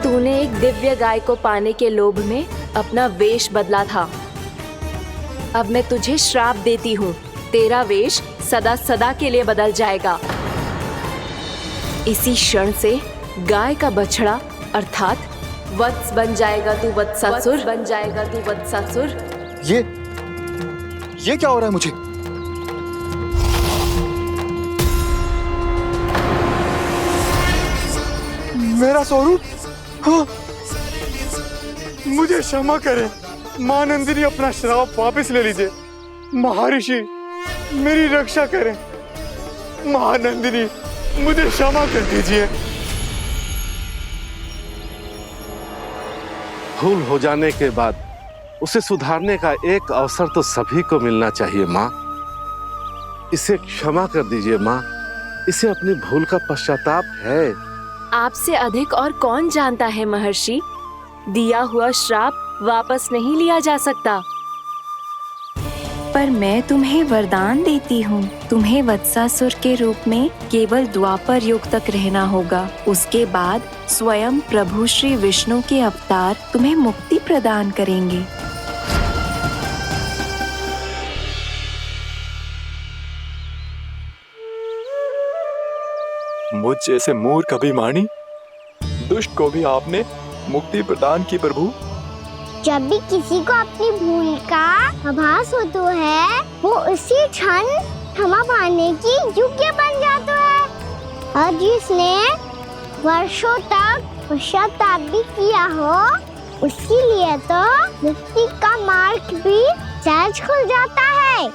तूने एक दिव्य गाय को पाने के लोभ में अपना वेश बदला था। अब मैं तुझे श्राप देती हूँ, तेरा वेश सदा सदा के लिए बदल जाएगा। इसी क्षण से गाय का बछड़ा अर्थात वत्स बन जाएगा तू वत्सासुर, बन जाएगा तू वत्सासुर। ये क्या हो रहा है मुझे? मेरा स्वरूप? हाँ। मुझे क्षमा करें मां नंदिनी, अपना श्राप वापस ले लीजिए। महर्षि मेरी रक्षा करें। महानंदिनी मुझे क्षमा कर दीजिए। भूल हो जाने के बाद उसे सुधारने का एक अवसर तो सभी को मिलना चाहिए माँ। इसे क्षमा कर दीजिए माँ, इसे अपनी भूल का पश्चाताप है। आपसे अधिक और कौन जानता है महर्षि, दिया हुआ श्राप वापस नहीं लिया जा सकता। पर मैं तुम्हें वरदान देती हूँ, तुम्हें वत्सासुर के रूप में केवल द्वापर युग तक रहना होगा। उसके बाद स्वयं प्रभु श्री विष्णु के अवतार तुम्हें मुक्ति प्रदान करेंगे। मुझ जैसे मूर्ख अभिमानी दुष्ट को भी आपने मुक्ति प्रदान की प्रभु। जब भी किसी को अपनी भूल का आभास होता है, वो उसी क्षण क्षमा पाने की योग्य बन जाता है। और जिसने वर्षों तक पश्चाताप भी किया हो, उसके लिए तो मुक्ति का मार्ग भी सहज खुल जाता है।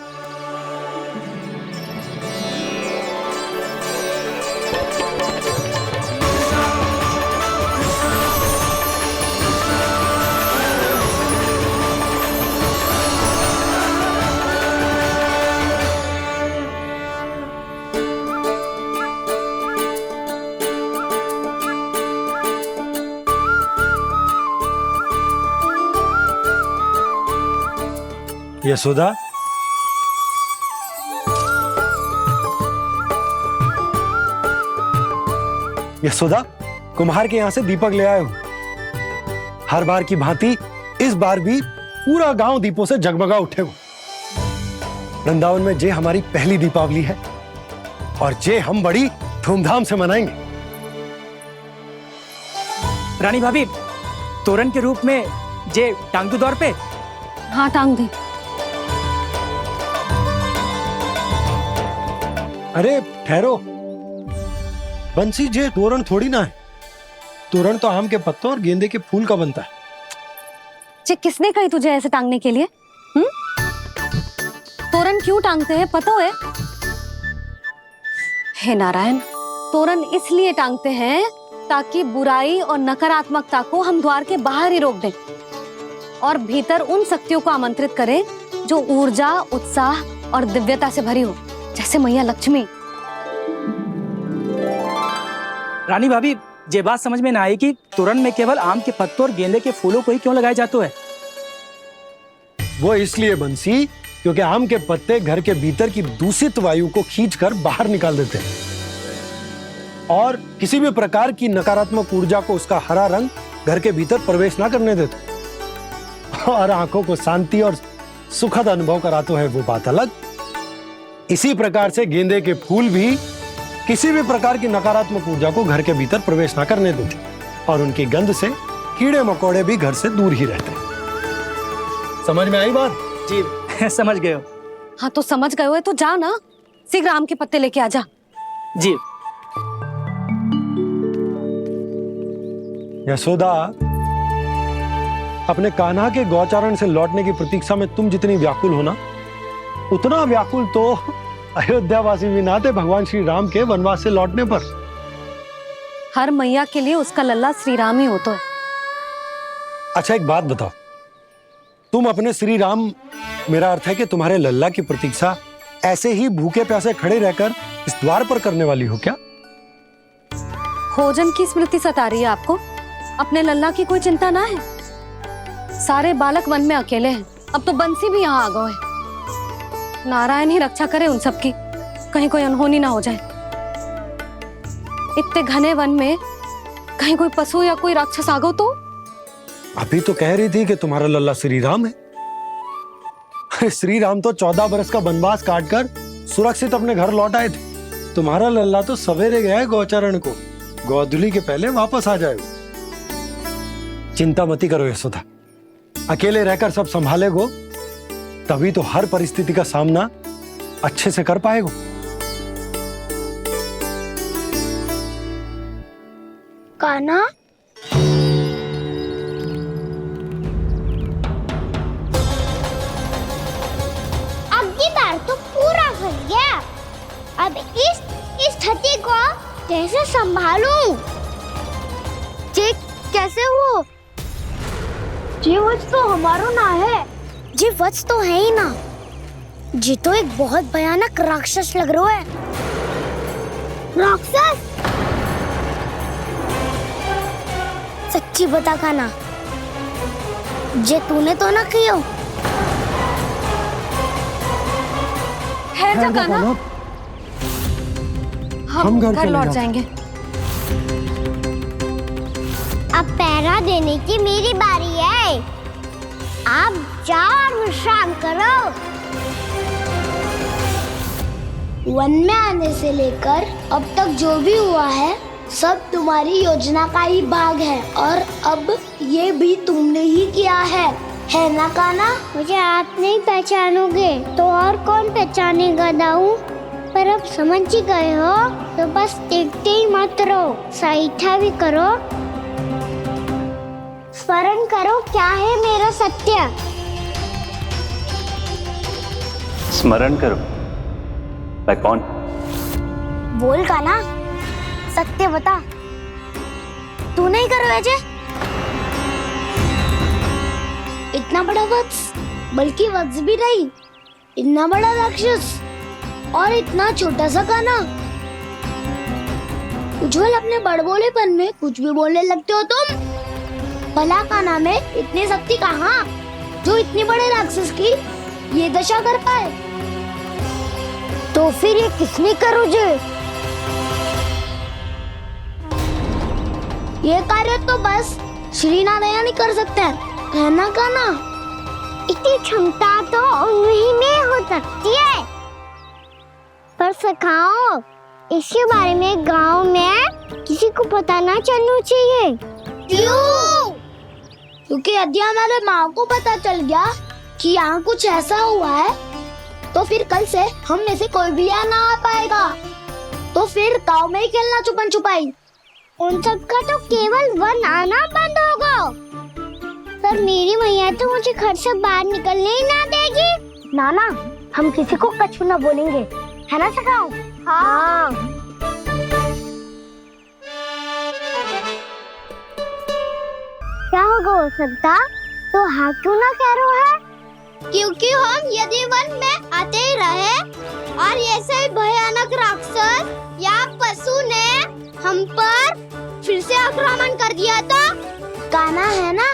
यशोदा, यशोदा, कुम्हार के यहाँ से दीपक ले आए हूं। हर बार की भांति इस बार भी पूरा गांव दीपों से जगमगा उठे हो। वृंदावन में जे हमारी पहली दीपावली है और जे हम बड़ी धूमधाम से मनाएंगे। रानी भाभी, तोरण के रूप में जे टांग दो दौर पे। हाँ, टांग दी। अरे ठहरो, बंसी, जे तोरण थोड़ी ना है। तोरण तो आम के पत्तों और गेंदे के फूल का बनता है। जे किसने कही तुझे ऐसे टांगने के लिए? तोरण क्यों टांगते हैं पता है? हे नारायण, तोरण इसलिए टांगते हैं ताकि बुराई और नकारात्मकता को हम द्वार के बाहर ही रोक दें और भीतर उन शक्तियों को आमंत्रित करें जो ऊर्जा, उत्साह और दिव्यता से भरी हो, जैसे मैया लक्ष्मी। रानी भाभी, ये बात समझ में ना आई कि तोरण में केवल आम के पत्तों और गेंदे के फूलों को ही क्यों लगाया जाता है? वो इसलिए बंसी, क्योंकि आम के पत्ते घर के भीतर की दूषित वायु को खींचकर बाहर निकाल देते हैं और किसी भी प्रकार की नकारात्मक ऊर्जा को उसका हरा रंग घर के भीतर प्रवेश ना करने देते और आंखों को शांति और सुखद अनुभव कराते है, वो बात अलग। इसी प्रकार से गेंदे के फूल भी किसी भी प्रकार की नकारात्मक ऊर्जा को घर के भीतर प्रवेश ना करने देते और उनकी गंध से कीड़े मकोड़े भी घर से दूर ही रहते हैं। समझ में आई बात? जी समझ गए हो। हाँ, तो समझ गए हो तो जा ना, शीघ्र आम के पत्ते लेके आजा। जी। यशोदा, अपने कान्हा के गौचारण से लौटने की प्रतीक्षा में तुम जितनी व्याकुल हो ना, उतना व्याकुल तो अयोध्यावासी भी ना थे भगवान श्री राम के वनवास से लौटने पर। हर मैया के लिए उसका लल्ला श्री राम ही होता है। अच्छा, एक बात बताओ, तुम अपने श्री राम, मेरा अर्थ है कि तुम्हारे लल्ला की प्रतीक्षा ऐसे ही भूखे प्यासे खड़े रहकर इस द्वार पर करने वाली हो क्या? भोजन की स्मृति सता रही है आपको? अपने लल्ला की कोई चिंता ना है। सारे बालक वन में अकेले हैं, अब तो बंसी भी यहाँ आ गए हैं। नारायण ही रक्षा करे उन सबकी, कहीं कोई अनहोनी ना हो जाए। इतने घने वन में कहीं कोई पशु या कोई राक्षस आ गो तो? अभी तो कह रही थी कि तुम्हारा लल्ला श्री राम है। अरे श्री राम तो 14 बरस का वनवास काटकर सुरक्षित अपने घर लौट आए थे। तुम्हारा लल्ला तो सवेरे गया है गौचरण को, गोधूली के पहले वापस आ जाएगा। चिंता मती करो यशोदा, अकेले रहकर सब संभालेगो तभी तो हर परिस्थिति का सामना अच्छे से कर पाएगो। कान्हा, अब की बार तो पूरा फंस गया। अब इस स्थिति को कैसे संभालूं? जी कैसे हो? जी वत्स तो हमारो ना है। जी वत्स तो है ही ना। जी तो एक बहुत भयानक राक्षस लग रहा है। राक्षस? सच्ची बता कान्हा, जे तूने तो ना कियो? ठहर जा कान्हा, हम घर लौट जाएंगे। अब पहरा देने की मेरी बारी है। आप जाओ और विश्राम करो। वन में आने से लेकर अब तक जो भी हुआ है सब तुम्हारी योजना का ही भाग है, और अब ये भी तुमने ही किया है ना कान्हा? मुझे आप नहीं पहचानोगे तो और कौन पहचानेगा दाऊ? पर अब समझ ही गए हो तो बस देखते ही मत रहो, सहीठा भी करो। स्मरण करो क्या है मेरा सत्य। स्मरण करो? मैं कौन? बोल कान्हा, सत्य बता। तू नहीं करो अजय? इतना बड़ा वत्स, बल्कि वत्स भी नहीं, इतना बड़ा राक्षस और इतना छोटा सा कान्हा। उज्जवल अपने बड़बोलेपन में कुछ भी बोलने लगते हो तुम। भला कान्हा में इतनी शक्ति कहाँ जो इतनी बड़े राक्षस की ये दशा कर पाए? तो फिर ये किसने करो जे? ये कार्य तो बस श्री नारायण ही कर सकते हैं, है ना कान्हा? इतनी क्षमता तो उन्हीं में हो सकती है। पर सखाओ, इसके बारे में गांव में किसी को पता ना चलना चाहिए। क्यों? क्योंकि यदि हमारे माँ को पता चल गया कि यहाँ कुछ ऐसा हुआ है तो फिर कल से हम में से कोई भी यहाँ ना आ पाएगा। तो फिर गांव में ही खेलना छुपन छुपाई। उन सब का तो केवल वन आना बंद होगा। पर मेरी मैया तो मुझे घर से बाहर निकलने ही ना देगी। नाना, हम किसी को कछु ना बोलेंगे, है ना सखाओ? हाँ। क्या होगा हो सकता? तो हाँ क्यों ना कह रहा है? क्योंकि हम यदि वन में आते ही रहे और ऐसे भयानक राक्षस या पशु ने हम पर फिर से आक्रमण कर दिया तो? कान्हा है ना,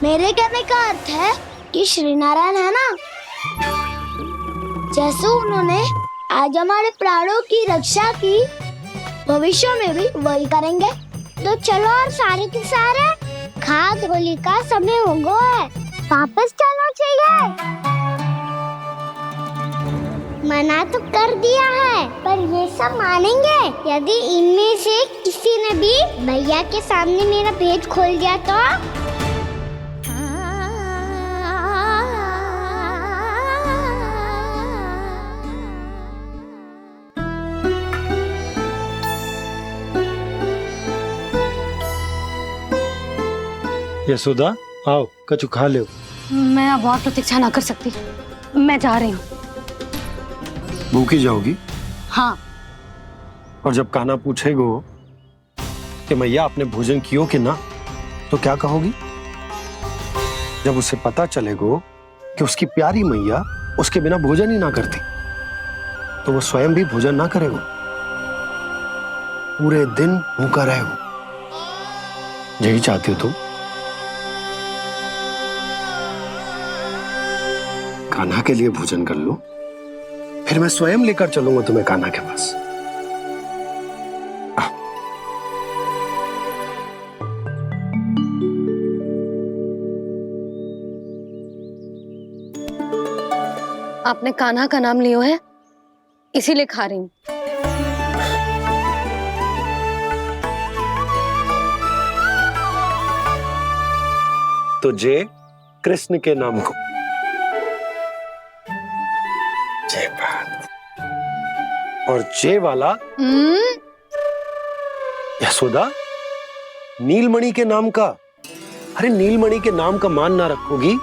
मेरे कहने का अर्थ है कि श्री नारायण है ना, जैसे उन्होंने आज हमारे प्राणों की रक्षा की, भविष्य में भी वही करेंगे। तो चलो और सारे के सारे खाद होली का समय हो गया है, वापस चलना चाहिए। मना तो कर दिया है, पर ये सब मानेंगे यदि इनमें से किसी ने भी भैया के सामने मेरा पेट खोल दिया तो? यशोदा, आओ कछु खा लो। मैं अब और प्रतीक्षा ना कर सकती, मैं जा रही हूँ। भूखी जाओगी? हाँ। और जब कान्हा पूछेगो कि मैया आपने भोजन कियो कि ना, तो क्या कहोगी? जब उसे पता चलेगो कि उसकी प्यारी मैया उसके बिना भोजन ही ना करती, तो वो स्वयं भी भोजन ना करेगो, पूरे दिन भूखा रहेगो। यही चाहती हो तुम? कान्हा के लिए भोजन कर लो, फिर मैं स्वयं लेकर चलूंगा तुम्हें कान्हा के पास। आपने कान्हा का नाम लियो है, इसीलिए खा रही हूँ। तो जे कृष्ण के नाम को। जय बात। और जे वाला यशोदा, नीलमणि के नाम का। अरे नीलमणि के नाम का मान ना रखोगी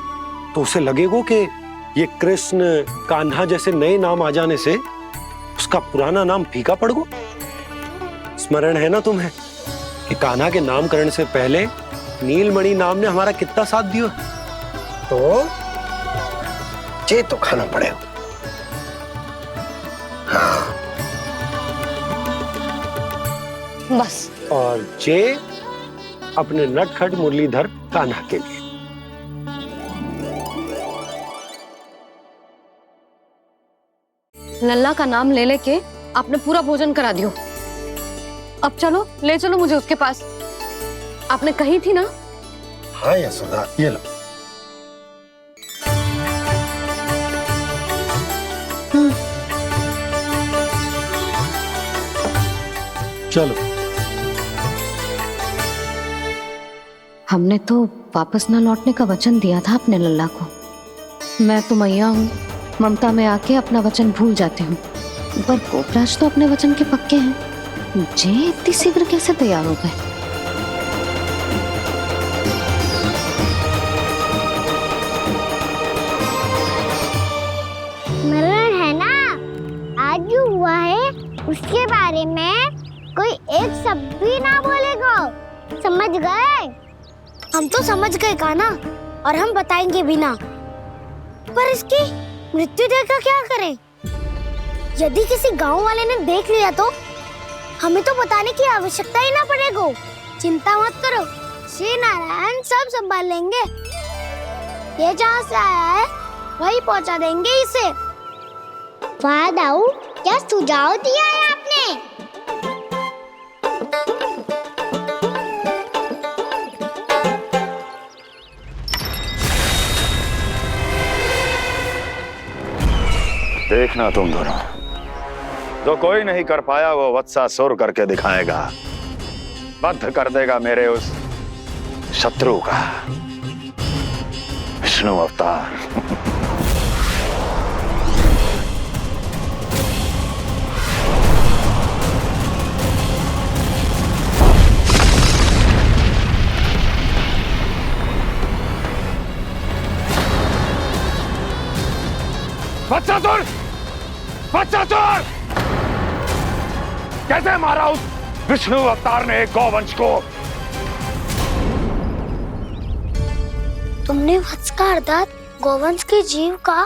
तो उसे लगेगा कि ये कृष्ण कान्हा जैसे नए नाम आ जाने से उसका पुराना नाम फीका पड़ गो। स्मरण है ना तुम्हें कि कान्हा के नामकरण से पहले नीलमणि नाम ने हमारा कितना साथ दिया। तो जे तो खाना पड़ेगा। हाँ। बस। और जे अपने नटखट मुरलीधर कान्हा के लिए। लल्ला का नाम ले लेके आपने पूरा भोजन करा दियो। अब चलो, ले चलो मुझे उसके पास। आपने कही थी ना। हाँ यशोदा, ये लो। चलो। हमने तो वापस ना लौटने का वचन दिया था अपने लल्ला को। मैं तो मैया हूँ, ममता में आके अपना वचन भूल जाती हूँ, पर गोपराज तो अपने वचन के पक्के हैं। जे इतनी शीघ्र कैसे तैयार हो गए? मरण है ना, आज जो हुआ है उसके बारे में कोई एक शब्द भी ना बोलेगा। समझ गए? हम तो समझ गए कान्हा, और हम बताएंगे भी ना। पर इसकी मृत्यु देखकर क्या करें? यदि किसी गांव वाले ने देख लिया तो हमें तो बताने की आवश्यकता ही ना पड़ेगा। चिंता मत करो, श्री नारायण सब संभाल लेंगे। ये जहाँ से आया है वही पहुँचा देंगे इसे। वाह दाऊ, क्या सुझाव दिया है आपने। देखना तुम दोनों, जो कोई नहीं कर पाया वो वत्सासुर करके दिखाएगा। बद्ध कर देगा मेरे उस शत्रु का विष्णु अवतार। वत्सासुर! वत्सासुर! कैसे मारा उस विष्णु अवतार ने गौवंश को? तुमने वत्स का अर्थात गोवंश के जीव का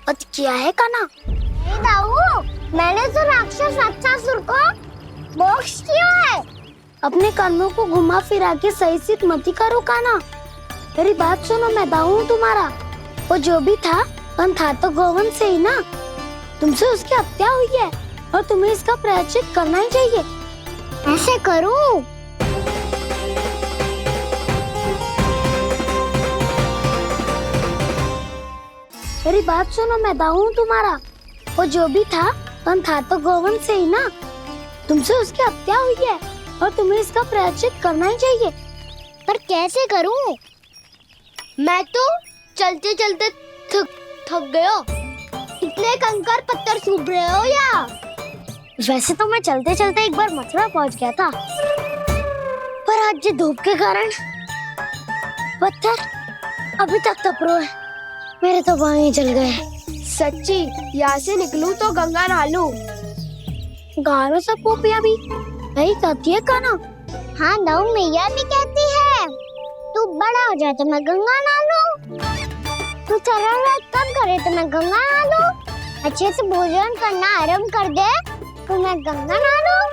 वध किया है कान्हा। नहीं दाऊ, मैंने तो राक्षस वत्सासुर को मोक्ष किया है। अपने कर्मों को घुमा फिरा के सही सिद्ध मत करो कान्हा। मेरी बात सुनो, मैं दाऊ हूँ तुम्हारा। वो जो भी था पर था तो गोवंश से ही ना। तुमसे उसकी हत्या हुई है और तुम्हें इसका प्रायश्चित करना ही चाहिए। ऐसे करूं? मेरी बात सुनो, मैं दाऊ हूँ तुम्हारा। वो जो भी था पर था तो गोवंश से ही ना। तुमसे उसकी हत्या हुई है और तुम्हें इसका प्रायश्चित करना ही चाहिए। पर कैसे करूं? मैं तो चलते चलते थक गया। इतने कंकर पत्थर सूख रहे हो या? वैसे तो मैं चलते चलते एक बार मथुरा पहुंच गया था, पर आज ये धूप के कारण पत्थर अभी तक तप रहे हैं। मेरे तो बाएं जल गए। सच्ची, यहाँ से निकलूं तो गंगा नहा लूं। गारो सब पोपिया भी यही कहती है कान्हा। हाँ दाऊ, मैया भी कहती है तू बड़ा हो जाए तो मैं गंगा नहा लूं, तू शरारत कम करे तो मैं गंगा नहा लूं, अच्छे से भोजन करना आरंभ कर दे तो मैं गंगा नहा लूं।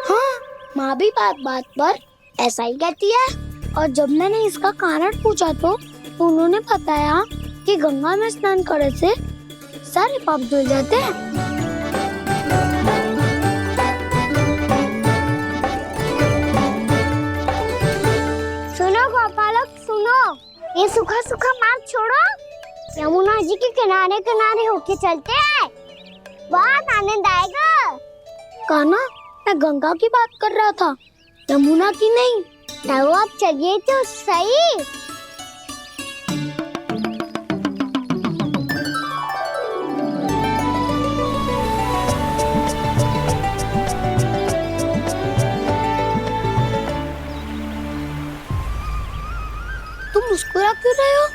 हाँ, माँ भी बात बात पर ऐसा ही कहती है। और जब मैंने इसका कारण पूछा तो उन्होंने बताया कि गंगा में स्नान करने से सारे पाप धुल जाते हैं। सुनो गोपालक, सुनो, ये सूखा सूखा मार्ग छोड़ो यमुना जी के किनारे किनारे होके चलते हैं, बहुत आनंद आएगा। कान्हा, मैं गंगा की बात कर रहा था, यमुना की नहीं। तो आप चलिए तो सही। तुम मुस्कुरा क्यों रहे हो?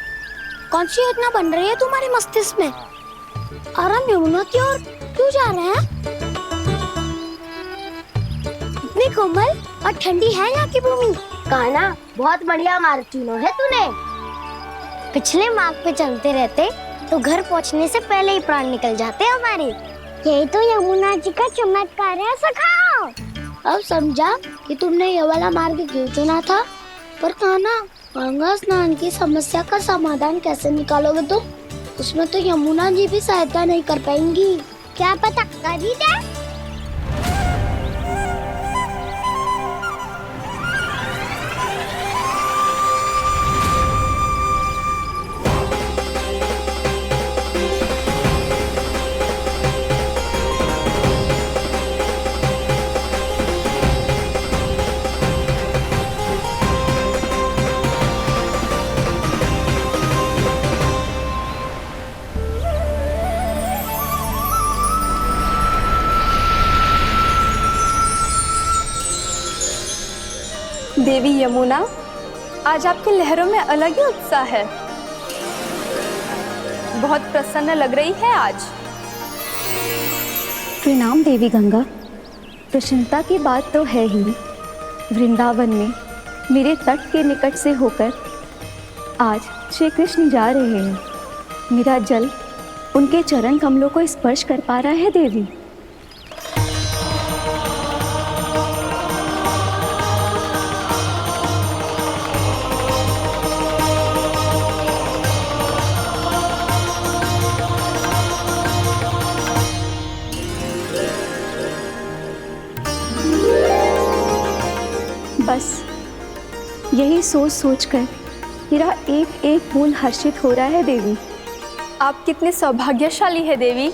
कौन सी योजना बन रही है तुम्हारे मस्तिष्क में? और हम यमुना की ओर क्यों जा रहे हैं? इतनी कोमल और ठंडी है यहाँ की भूमि। कान्हा, बहुत बढ़िया मार्ग चुना है तूने। पिछले मार्ग पे चलते रहते तो घर पहुँचने से पहले ही प्राण निकल जाते हमारे। यही तो यमुना जी का चमत्कार है सखा। अब समझा कि तुमने ये वाला मार्ग क्यों चुना था। पर कान्हा, गंगा स्नान की समस्या का समाधान कैसे निकालोगे तुम? उसमें तो यमुना जी भी सहायता नहीं कर पाएंगी। क्या पता कर ही दे। देवी यमुना, आज आपकी लहरों में अलग ही उत्साह है। बहुत प्रसन्न लग रही है आज। प्रणाम देवी गंगा। प्रसन्नता की बात तो है ही। वृंदावन में मेरे तट के निकट से होकर आज श्री कृष्ण जा रहे हैं। मेरा जल उनके चरण कमलों को स्पर्श कर पा रहा है देवी। बस यही सोच सोचकर मेरा एक एक बूंद हर्षित हो रहा है देवी। आप कितने सौभाग्यशाली है देवी।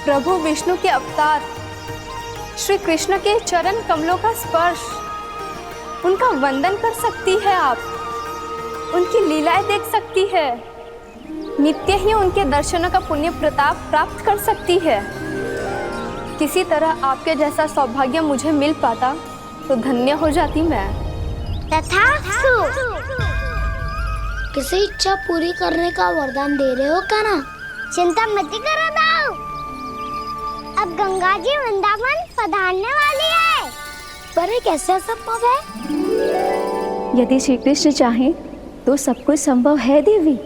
प्रभु विष्णु के अवतार श्री कृष्ण के चरण कमलों का स्पर्श, उनका वंदन कर सकती है आप, उनकी लीलाएं देख सकती है, नित्य ही उनके दर्शनों का पुण्य प्रताप प्राप्त कर सकती है। किसी तरह आपके जैसा सौभाग्य मुझे मिल पाता तो धन्य हो जाती मैं। तथास्तु। किसी इच्छा पूरी करने का वरदान दे रहे हो कान्हा? चिंता मत करो दाऊ। अब गंगा जी वृंदावन पधारने वाली है। पर ये कैसे संभव है? यदि श्री कृष्ण चाहें तो सब कुछ संभव है देवी।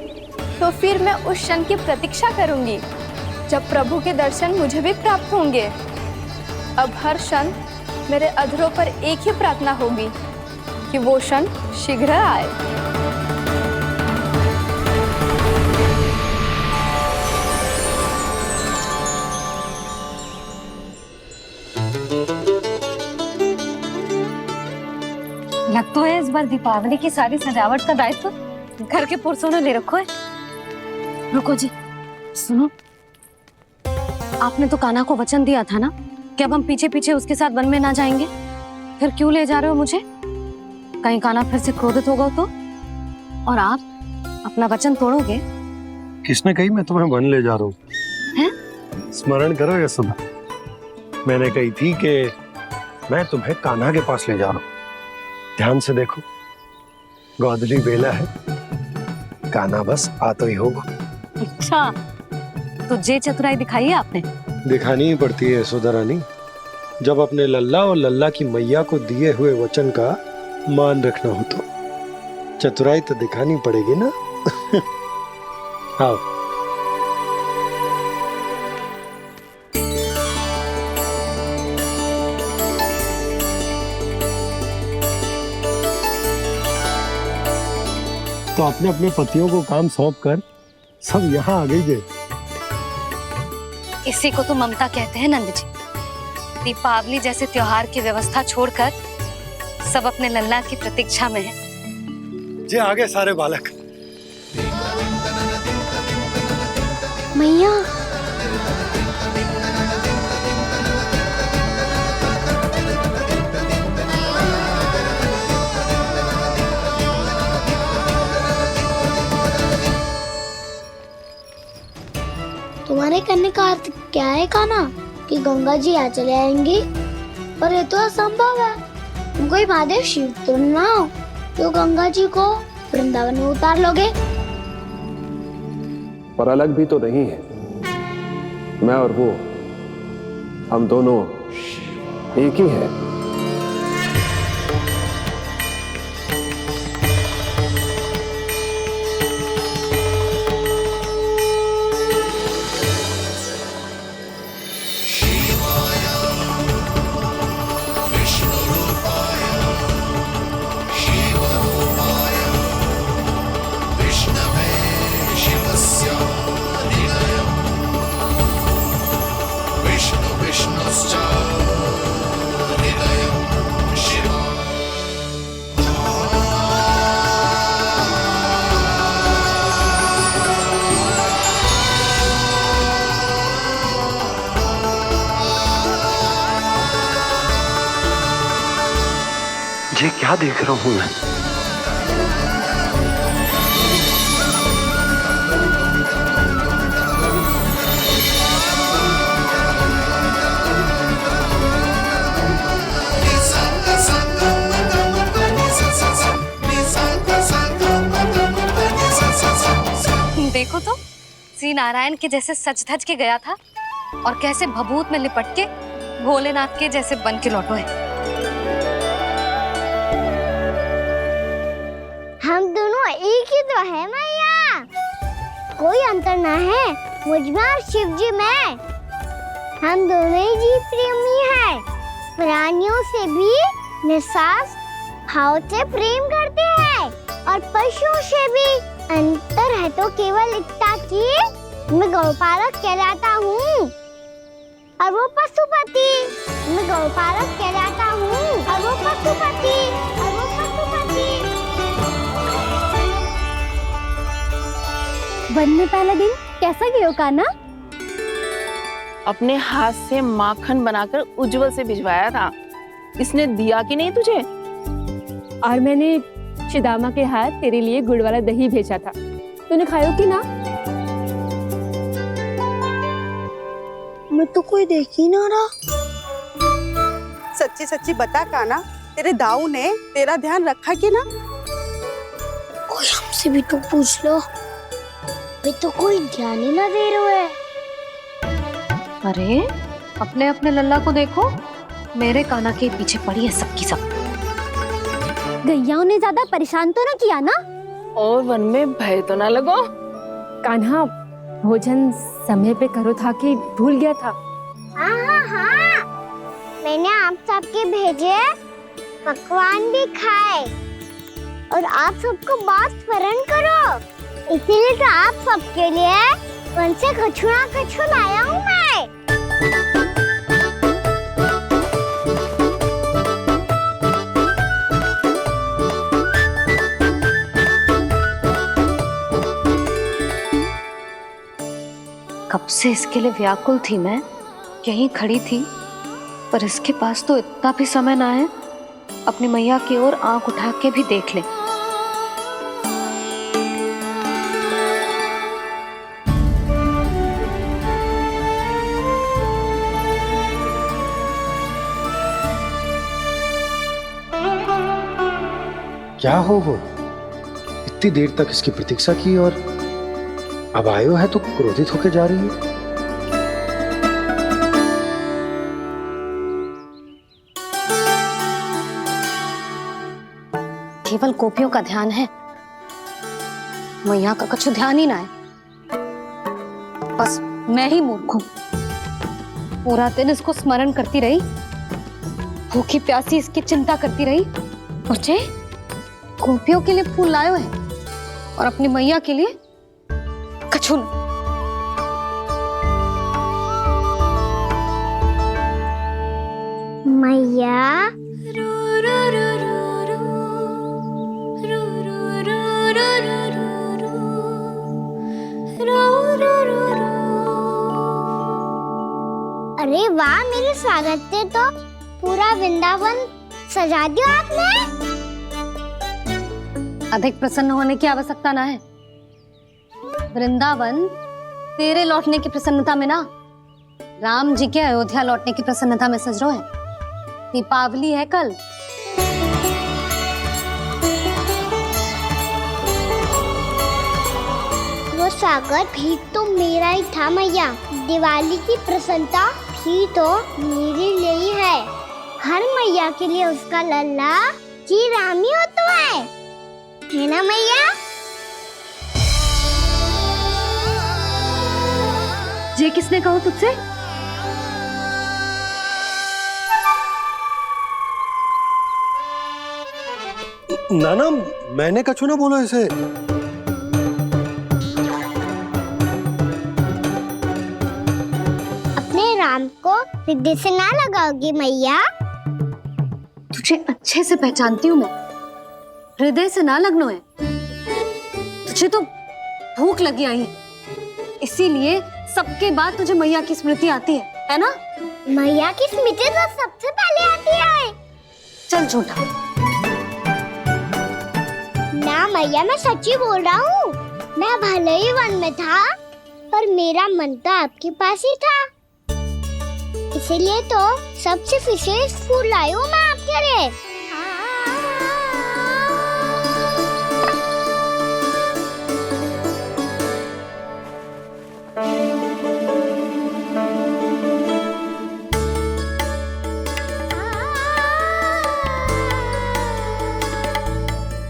तो फिर मैं उस क्षण की प्रतीक्षा करूंगी जब प्रभु के दर्शन मुझे भी प्राप्त होंगे। अब हर क्षण मेरे अधरों पर एक ही प्रार्थना होगी कि वो क्षण शीघ्र आए। लग तो है इस बार दीपावली की सारी सजावट का दायित्व घर के पुरुषों ने ले रखो है। रुको जी, सुनो, आपने तो कान्हा को वचन दिया था ना कि अब हम पीछे पीछे उसके साथ वन में ना जाएंगे। फिर क्यों ले जा रहे हो मुझे? कहीं कान्हा फिर से क्रोधित होगा तो? और आप अपना वचन तोड़ोगे? किसने कही मैं तुम्हें वन ले जा रहा हूँ? स्मरण करो ये सुबह मैंने कही थी कि मैं तुम्हें कान्हा के पास ले जा रहा हूँ। ध्यान से देखो, गोधली बेला है, कान्हा बस आ तो ही होगा। अच्छा, तो जे चतुराई दिखाई है आपने? दिखानी ही पड़ती है यशोदा रानी, जब अपने लल्ला और लल्ला की मैया को दिए हुए वचन का मान रखना हो तो चतुराई तो दिखानी पड़ेगी ना। आओ। तो अपने अपने पतियों को काम सौंप कर सब यहाँ आ गई है। इसी को तो ममता कहते हैं नंद जी। दीपावली जैसे त्योहार की व्यवस्था छोड़कर सब अपने लल्ला की प्रतीक्षा में हैं। जे आगे सारे बालक। मैया तुम्हारे कहने का अर्थ क्या है कान्हा कि गंगा जी यहाँ चले आएंगी? पर ये तो असंभव है। तुम कोई महादेव शिव तो ना हो तो गंगा जी को वृंदावन में उतार लोगे। पर अलग भी तो नहीं है। मैं और वो, हम दोनों एक ही हैं। ये क्या देख रहा हूं मैं? देखो तो श्री नारायण के जैसे सज धज के गया था और कैसे भभूत में लिपट के भोलेनाथ के जैसे बन के लौटो है। हम दोनों एक ही तो है मैया, कोई अंतर ना है मुझ में और शिव जी में। हम दोनों ही जीव प्रेमी हैं, प्राणियों से भी निस्वार्थ भाव से प्रेम करते हैं और पशुओं से भी। अंतर है तो केवल इतना कि मैं गौपालक कहलाता हूँ और वो पशुपति। मैं गौपालक कहलाता हूँ और वो पशुपति। वन में पहला दिन कैसा गया कान्हा? अपने हाथ से माखन बनाकर उज्जवल से भिजवाया था। इसने दिया कि नहीं तुझे? और मैंने शिदामा के हाथ तेरे लिए गुड़ वाला दही भेजा था, तूने खाया कि ना? मैं तो कोई देख ही ना रहा। सच्ची सच्ची बता कान्हा, तेरे दाऊ ने तेरा ध्यान रखा कि ना? कोई हमसे भी तो पूछ लो, वे तो कोई ध्यान ही ना दे रहे हैं। अरे अपने अपने लल्ला को देखो, मेरे कान्हा के पीछे पड़ी है सबकी सब। गैयाओं ने ज्यादा परेशान तो ना किया ना? और वन में भय तो ना लगो? कान्हा भोजन समय पे करो था कि भूल गया था? हाँ, मैंने आप सबके भेजे पकवान भी खाए और आप सबको बात स्मरण करो, इसीलिए तो आप सबके लिए वन से कछु लाया हूँ मैं। कब से इसके लिए व्याकुल थी मैं, यहीं खड़ी थी, पर इसके पास तो इतना भी समय ना है अपनी मैया की ओर आंख उठा के भी देख ले। क्या हो वो? इतनी देर तक इसकी प्रतीक्षा की और अब आयो है तो क्रोधित होकर जा रही है। केवल गोपियों का ध्यान है, मैया का कछु ध्यान ही ना है। बस मैं ही मूर्ख हूं, पूरा दिन इसको स्मरण करती रही, भूखी प्यासी इसकी चिंता करती रही। मुझे गोपियों के लिए फूल लायो है और अपनी मैया के लिए कछु नहीं। मैया अरे वाह, मेरे स्वागत पे तो पूरा वृंदावन सजा दिया आपने। अधिक प्रसन्न होने की आवश्यकता ना है। वृंदावन तेरे लौटने की प्रसन्नता में ना, राम जी के अयोध्या लौटने की प्रसन्नता में सज रहे हैं। दीपावली है कल। वो स्वागत भी तो मेरा ही था मैया। दिवाली की प्रसन्नता भी तो मेरे लिए ही है। हर मैया के लिए उसका लल्ला जी राम ही होता है ना मैया? ये किसने कहा तुझसे? नाना, मैंने कछु ना बोला इसे। अपने राम को हृदय से ना लगाओगी मैया? तुझे अच्छे से पहचानती हूँ मैं, हृदय से ना लगनो है। तुझे तो भूख लगी आई है, इसीलिए सबके बाद तुझे मैया की स्मृति आती है ना? मैया की स्मृति तो सबसे पहले आती है। चल झूठा। ना मैया, मैं सच्ची बोल रहा हूँ। मैं भले ही वन में था, पर मेरा मन तो आपके पास ही था। इसीलिए तो सबसे विशेष फूल लाई हूँ मैं आपके लिए।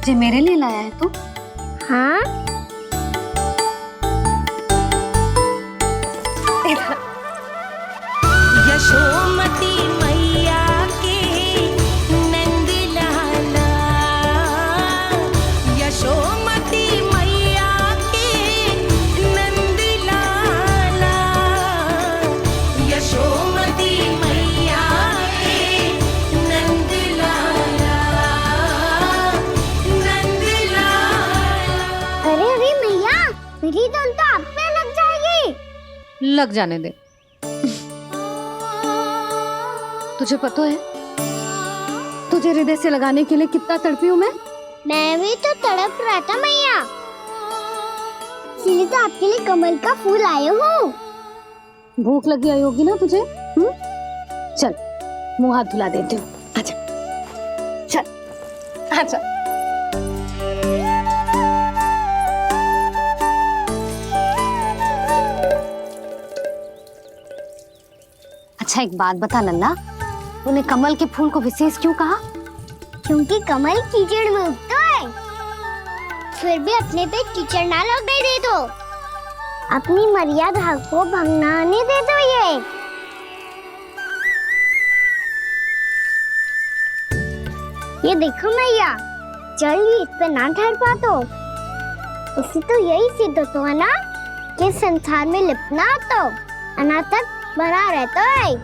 ये मेरे लिए लाया है तू? हाँ। यशोमती मैया के नंद लाला, यशोमती मैया के नंद लाला, यशोमती मैया के नंद लाला, नंद लाला। अरे अरे मैया, मेरी धुन तो आप पे लग जाएगी। लग जाने दे। तुझे पता है तुझे हृदय से लगाने के लिए कितना तड़पी हूँ मैं? मैं भी तो तड़प रहा था मैया, इसलिए तो आपके लिए कमल का फूल आया हूँ। भूख लगी आई होगी ना तुझे? चल मुंह हाथ धुला देती हूँ। आजा, चल आजा। अच्छा एक बात बता लल्ला, तूने कमल के फूल को विशेष क्यों कहा? क्योंकि कमल कीचड़ में उगता है, फिर भी अपने पे कीचड़ ना लगने दे दो। अपनी मर्यादा को भंग ना आने दे दो। ये देखो मैया, जल भी इस पे ना ठहर पा तो इससे तो यही सिद्ध होता है ना कि संसार में लिपना तो अनाथ तक बना रहता है।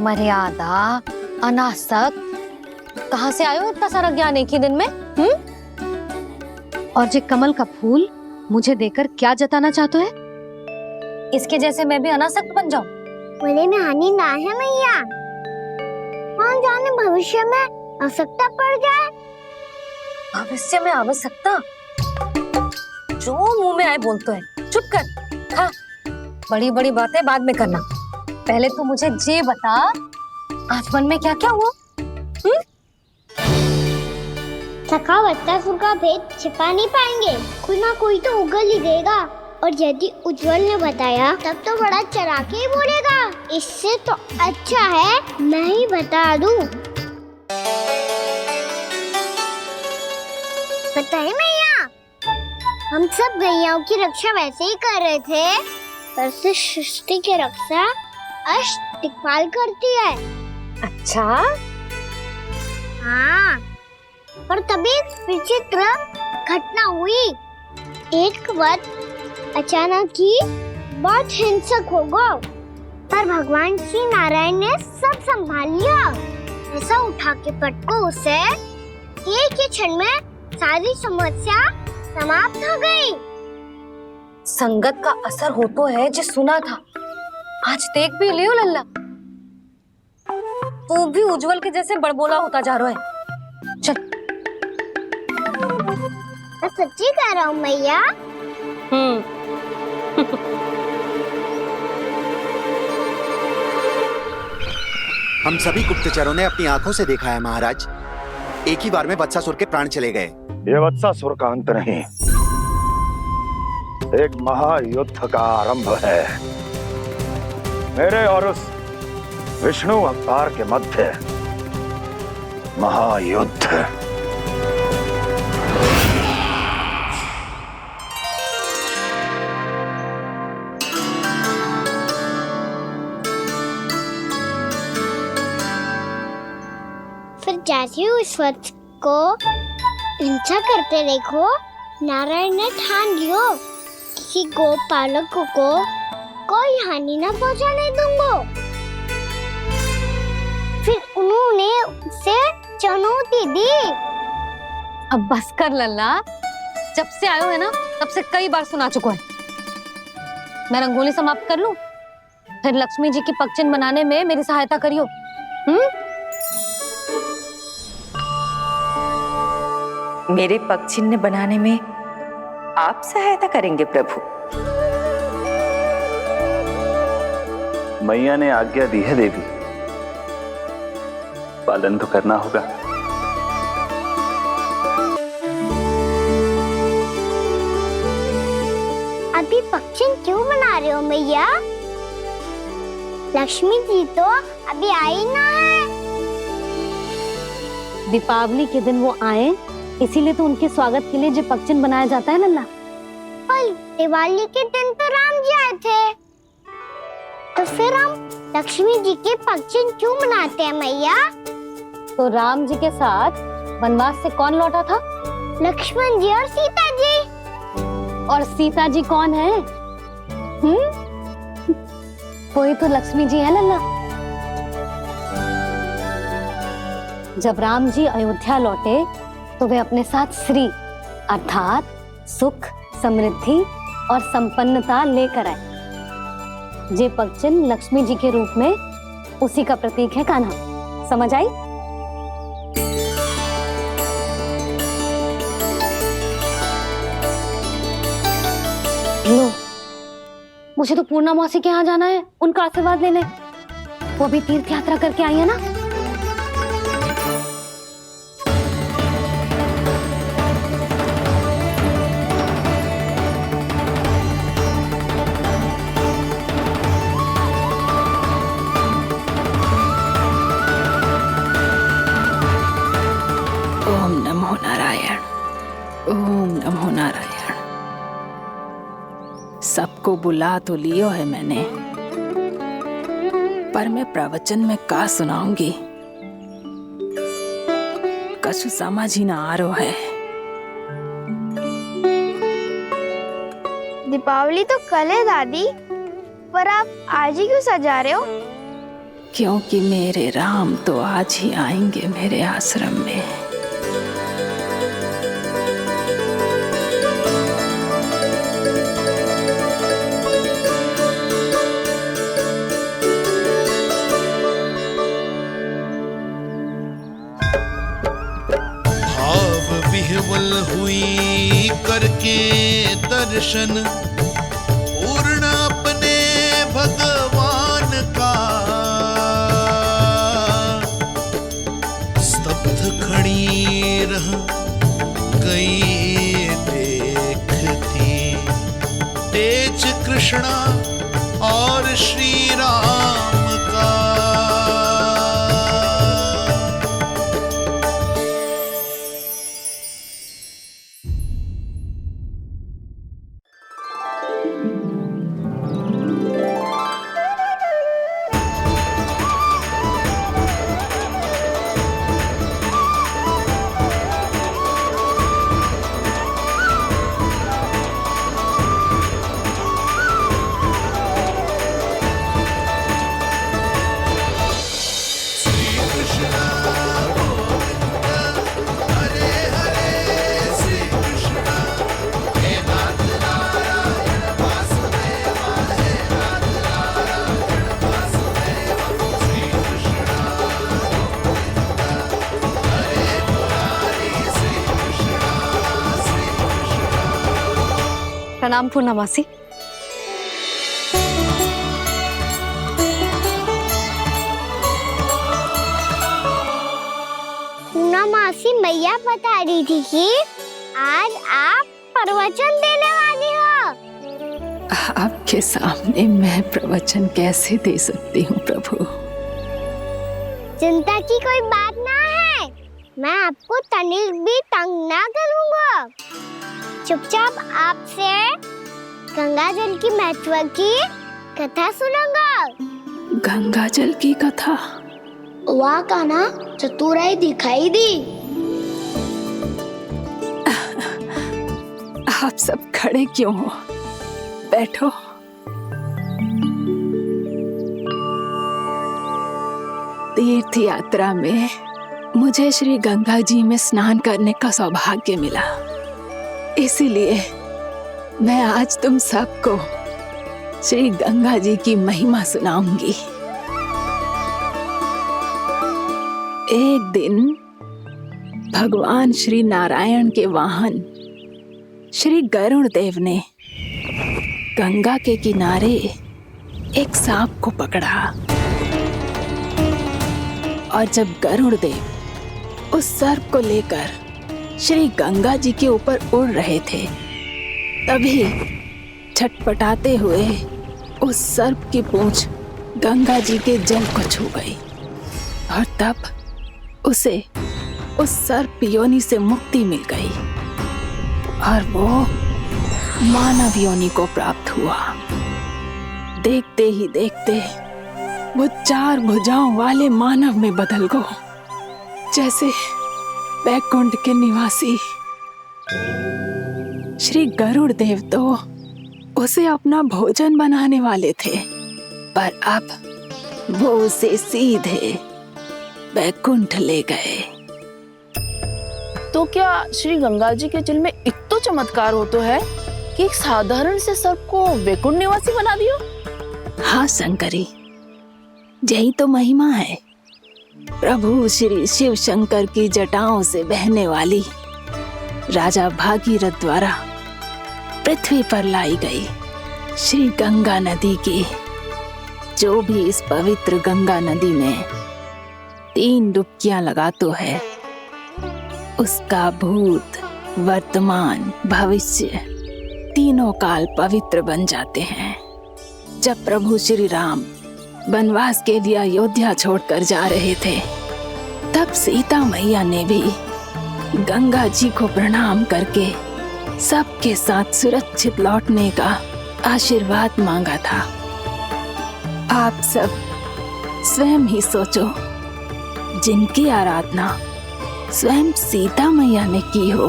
मर्यादा, अनासक्त, कहाँ से आयो इतना सारा ज्ञान एक ही दिन में? और ये कमल का फूल मुझे देकर क्या जताना चाहते है? इसके जैसे मैं भी अनासक्त बन जाऊं? बोले में हानि ना है मैया, कौन जाने भविष्य में आवश्यकता पड़ जाए। भविष्य में आवश्यकता? जो मुंह में आए बोलते हैं, चुप कर। हाँ, बड़ी बड़ी बातें बाद में करना, पहले तो मुझे ये बता आज मन में क्या क्या हुआ? सखावत्तासुर का भेद छिपा नहीं पाएंगे, कोई ना कोई तो उगल ही देगा। और यदि उज्जवल ने बताया तब तो बड़ा चढ़ा के ही बोलेगा। इससे तो अच्छा है मैं ही बता दूं। पता है मैया, हम सब गैयाओं की रक्षा वैसे ही कर रहे थे, पर से सृष्टि की रक्षा अष्ट दिक्पाल करती है। अच्छा? हाँ, पर तभी एक विचित्र घटना हुई। एक वक्त अचानक ही बहुत हिंसक हो गया, पर भगवान श्री नारायण ने सब संभाल लिया। ऐसा उठा के पटको उसे एक ही क्षण में सारी समस्या समाप्त हो गई। संगत का असर हो तो है जो सुना था, आज देख भी लियो लल्ला, तू भी उज्जवल के जैसे बड़बोला होता जा रहा है। चल। मैं सच्ची कह रहा हूँ मैया। हम सभी गुप्तचरों ने अपनी आंखों से देखा है महाराज, एक ही बार में वत्सासुर के प्राण चले गए। ये वत्सासुर का अंत नहीं, एक महायुद्ध का आरंभ है। मेरे और उस विष्णु अवतार के मध्य महायुद्ध। फिर जैसे ही उस वत्स को हिंसा करते देखो, नारायण ने ठान लियो किसी गोपालक को कोई हानि न पहुंचाने दूंगा। फिर उन्होंने उसे चुनौती दी। अब बस कर लल्ला, जब से आयो है ना तब से कई बार सुना चुका है। मैं रंगोली समाप्त कर लूं, फिर लक्ष्मी जी की पगचिन बनाने में मेरी सहायता करियो। मेरे पगचिन्ह बनाने में आप सहायता करेंगे प्रभु? मैया ने आज्ञा दी है देवी, पालन तो करना होगा। अभी पगचिन क्यों बना रहे हो मैया? लक्ष्मी जी तो अभी आई ना है। दीपावली के दिन वो आए, इसीलिए तो उनके स्वागत के लिए जो पगचिन बनाया जाता है लल्ला। पर दिवाली के दिन तो राम जी आए थे, तो फिर हम लक्ष्मी जी के पगचिन क्यों मनाते हैं मैया? तो राम जी के साथ वनवास से कौन लौटा था? लक्ष्मण जी और सीता जी। और सीता जी कौन है? वही तो लक्ष्मी जी है लल्ला। जब राम जी अयोध्या लौटे तो वे अपने साथ श्री अर्थात सुख, समृद्धि और संपन्नता लेकर आए। जे पगचिन लक्ष्मी जी के रूप में उसी का प्रतीक है कान्हा। समझ आई? लो, मुझे तो पूर्णा मौसी के यहाँ जाना है, उनका आशीर्वाद लेने। वो भी तीर्थ यात्रा करके आई है ना। ओम नमो नारायण, ओम नमो नारायण। सबको बुला तो लियो है मैंने, पर मैं प्रवचन में का सुनाऊंगी, कछु समझ ही ना आ रहा है। दीपावली तो कल है दादी, पर आप आज ही क्यों सजा रहे हो? क्योंकि मेरे राम तो आज ही आएंगे मेरे आश्रम में। विह्वल हुई करके दर्शन, पूर्ण अपने भगवान का, स्तब्ध खड़ी रह गई देखती तेज कृष्णा और श्री राम का। प्रणाम पूर्णमासी। पूर्णमासी मैया बता रही थी कि आज आप प्रवचन देने वाली हो। आपके सामने मैं प्रवचन कैसे दे सकती हूँ प्रभु? चिंता की कोई बात ना है, मैं आपको तनिक भी तंग ना करूँगा। चुपचाप आपसे गंगा जल की महत्व की कथा सुनूंगा। गंगा जल की कथा? वहाँ का ना चतुराई दिखाई दी। आप सब खड़े क्यों हो? बैठो। तीर्थ यात्रा में मुझे श्री गंगा जी में स्नान करने का सौभाग्य मिला, इसीलिए मैं आज तुम सबको श्री गंगा जी की महिमा सुनाऊंगी। एक दिन भगवान श्री नारायण के वाहन श्री गरुड़ देव ने गंगा के किनारे एक सांप को पकड़ा, और जब गरुड़ देव उस सर्प को लेकर श्री गंगा जी के ऊपर उड़ रहे थे, तभी छटपटाते हुए उस सर्प की पूंछ गंगा जी के जल को छू गई, और तब उसे उस सर्प योनि से मुक्ति मिल गई और वो मानव योनि को प्राप्त हुआ। देखते ही देखते वो 4 भुजाओं वाले मानव में बदल गया, जैसे बैकुंठ के निवासी। श्री गरुड़ देव तो उसे अपना भोजन बनाने वाले थे, पर अब वो उसे सीधे बैकुंठ ले गए। तो क्या श्री गंगा जी के जल में इतना चमत्कार हो तो है कि एक साधारण से सर्प को वैकुंठ निवासी बना दियो? हाँ शंकरी, यही तो महिमा है। प्रभु श्री शिव शंकर की जटाओं से बहने वाली राजा भागीरथ द्वारा पृथ्वी पर लाई गई श्री गंगा नदी की, जो भी इस पवित्र गंगा नदी में 3 डुबकियां लगातो है, उसका भूत, वर्तमान, भविष्य तीनों काल पवित्र बन जाते हैं। जब प्रभु श्री राम वनवास के लिए अयोध्या छोड़कर जा रहे थे, तब सीता मैया ने भी गंगा जी को प्रणाम करके सबके साथ सुरक्षित लौटने का आशीर्वाद मांगा था। आप सब स्वयं ही सोचो, जिनकी आराधना स्वयं सीता मैया ने की हो,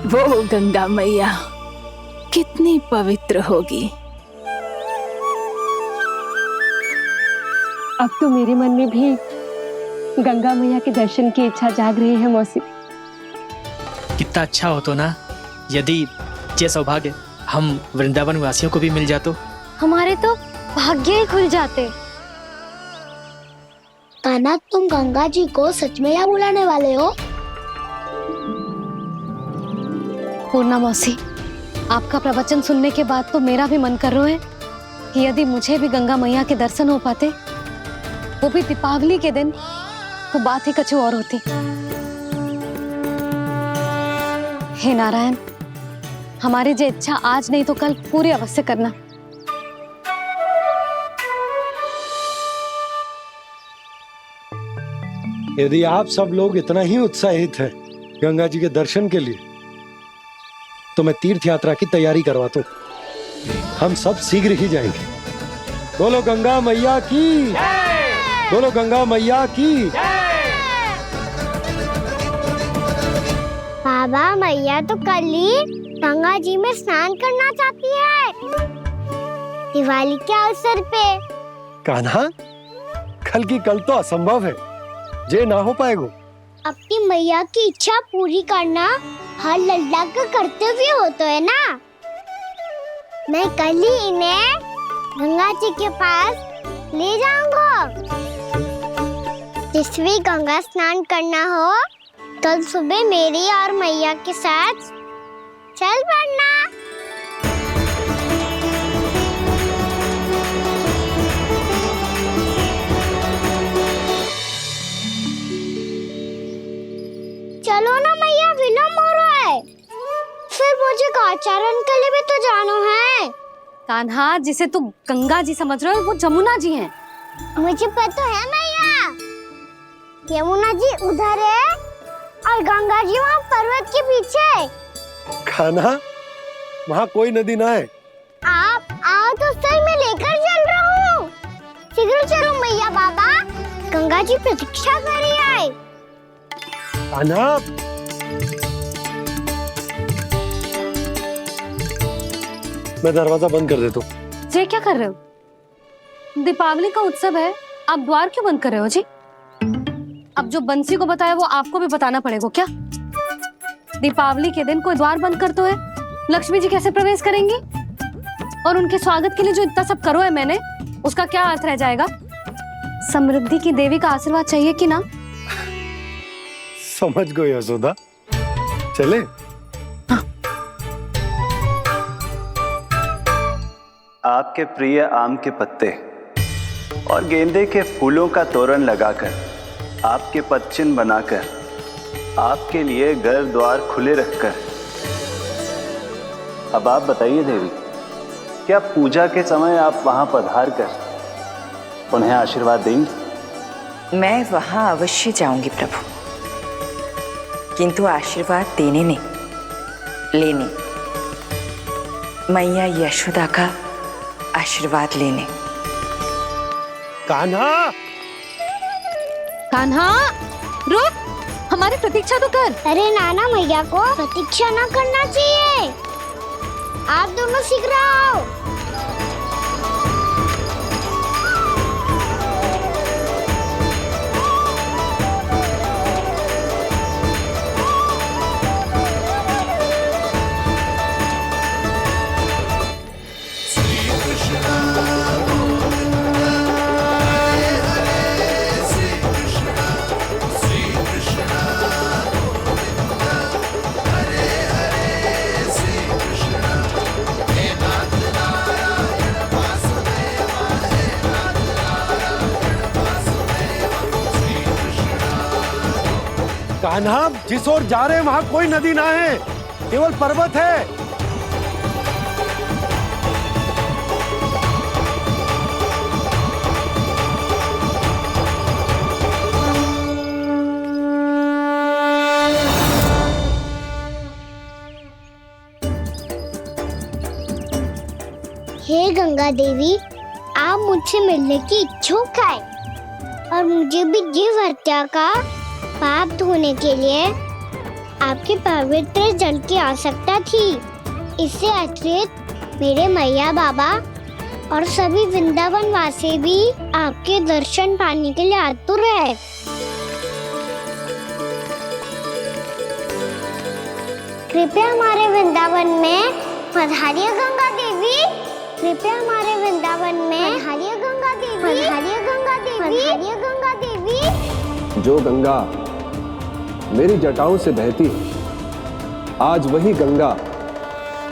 वो गंगा मैया कितनी पवित्र होगी। अब तो मेरे मन में भी गंगा मैया के दर्शन की इच्छा जाग रही है मौसी। कितना अच्छा हो तो ना यदि ये सौभाग्य हम वृंदावन वासियों को भी मिल जातो। हमारे तो भाग्य ही खुल जाते। कान्हा, तुम गंगा जी को सच में यहाँ बुलाने वाले हो? पूर्णा मौसी, आपका प्रवचन सुनने के बाद तो मेरा भी मन कर रहा है कि यदि मुझे भी गंगा मैया के दर्शन हो पाते, वो भी दीपावली के दिन, तो बात ही कुछ और होती। हे नारायण, हमारी जो इच्छा आज नहीं तो कल पूरी अवश्य करना। यदि आप सब लोग इतना ही उत्साहित हैं गंगा जी के दर्शन के लिए, तो मैं तीर्थ यात्रा की तैयारी करवाता हूँ। हम सब शीघ्र ही जाएंगे। बोलो गंगा मैया की, बोलो गंगा मैया की। बाबा, मैया तो कल ही गंगा जी में स्नान करना चाहती है, दिवाली के अवसर पे। कान्हा, कल की कल तो असंभव है, जे ना हो पाएगा। अपनी मैया की इच्छा पूरी करना हर लल्ला का कर्तव्य होता है ना। मैं कल ही इन्हें गंगा जी के पास ले जाऊंगा। जिस भी गंगा स्नान करना हो, कल सुबह मेरी और मैया के साथ चल पड़ना। कान्हा, जिसे तू गंगा जी समझ रहे हो वो जमुना जी हैं। मुझे पता है मैया, यमुना जी उधर है और गंगा जी वहाँ पर्वत के पीछे। कान्हा, वहाँ कोई नदी ना है। आप आओ तो सही, मैं लेकर चल रहा हूँ। शीघ्र चलो मैया बाबा, गंगा जी प्रतीक्षा कर रही है। कान्हा, मैं दरवाजा बंद कर देता हूँ। ये क्या कर रहे हो? दीपावली का उत्सव है, आप द्वार क्यों बंद कर रहे हो जी? अब जो बंसी को बताया वो आपको भी बताना पड़ेगा क्या? दीपावली के दिन कोई द्वार बंद कर तो है, लक्ष्मी जी कैसे प्रवेश करेंगी? और उनके स्वागत के लिए जो इतना सब करो है मैंने, उसका क्या अर्थ रह जाएगा? समृद्धि की देवी का आशीर्वाद चाहिए कि ना? समझ गई यशोदा, चले? आपके प्रिय आम के पत्ते और गेंदे के फूलों का तोरण लगाकर, आपके पदचिन्ह बनाकर, आपके लिए घर द्वार खुले रखकर, अब आप बताइए देवी, क्या पूजा के समय आप वहां पधार कर उन्हें आशीर्वाद देंगी? मैं वहां अवश्य जाऊंगी प्रभु, किंतु आशीर्वाद देने नहीं, लेने, मैया यशोदा का आशीर्वाद लेने। कान्हा, कान्हा, रुक, हमारी प्रतीक्षा तो कर। अरे नाना, मैया को प्रतीक्षा ना करना चाहिए। आप दोनों शीघ्र आओ। कान्हा, जिस ओर जा रहे हैं वहां कोई नदी ना है, केवल पर्वत है। हे गंगा देवी, आप मुझसे मिलने की इच्छुक है और मुझे भी जीव हत्या का पाप धोने के लिए आपके पवित्र जल की आवश्यकता थी। इससे अतिरिक्त मेरे मैया बाबा और सभी वृंदावन वासी भी आपके दर्शन पाने के लिए आतुर है। कृपया हमारे वृंदावन में पधारिए गंगा देवी। कृपया हमारे वृंदावन में पधारिए गंगा देवी। पधारिए गंगा देवी। पधारिए गंगा देवी। जो गंगा मेरी जटाओं से बहती है, आज वही गंगा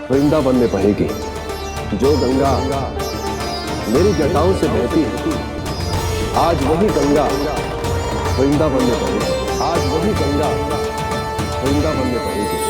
वृंदावन में बहेगी। जो गंगा मेरी जटाओं से बहती है, आज वही गंगा वृंदावन में बहेगी। आज वही गंगा वृंदावन में बहेगी।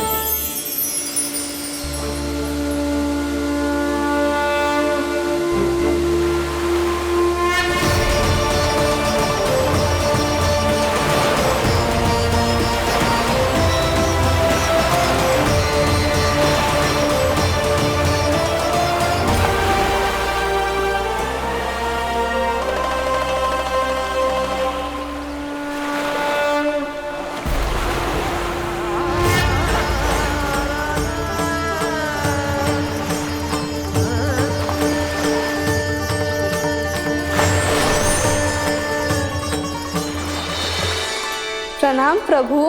प्रणाम प्रभु,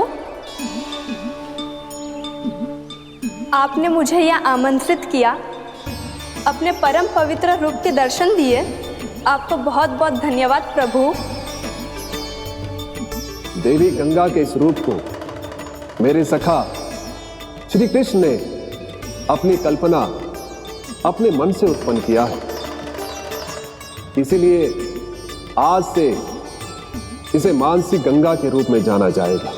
आपने मुझे यहाँ आमंत्रित किया, अपने परम पवित्र रूप के दर्शन दिए, आपको बहुत बहुत धन्यवाद प्रभु। देवी गंगा के इस रूप को मेरे सखा श्री कृष्ण ने अपनी कल्पना अपने मन से उत्पन्न किया है। इसीलिए आज से इसे मानसी गंगा के रूप में जाना जाएगा।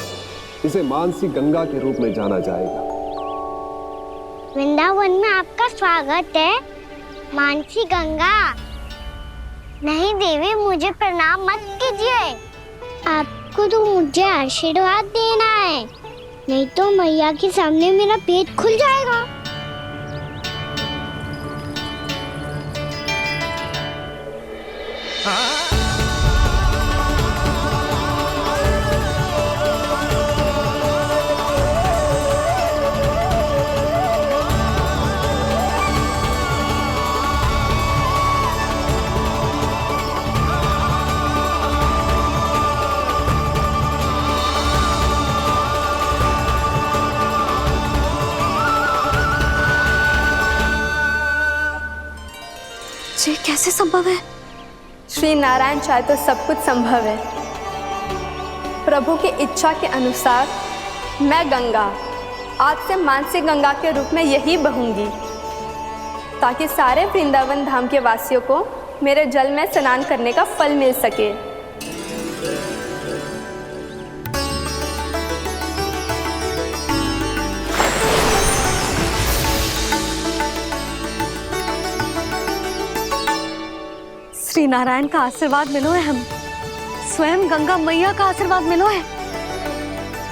इसे मानसी गंगा के रूप में जाना जाएगा। वृंदावन में आपका स्वागत है। मानसी गंगा। नहीं देवी, मुझे प्रणाम मत कीजिए। आपको तो मुझे आशीर्वाद देना है, नहीं तो मैया के सामने मेरा पेट खुल जाएगा। ये कैसे संभव है? श्री नारायण चाहे तो सब कुछ संभव है। प्रभु की इच्छा के अनुसार मैं गंगा आज से मानसी गंगा के रूप में यही बहूंगी, ताकि सारे वृंदावन धाम के वासियों को मेरे जल में स्नान करने का फल मिल सके। श्री नारायण का आशीर्वाद मिलो है, हम स्वयं गंगा मैया का आशीर्वाद मिलो है।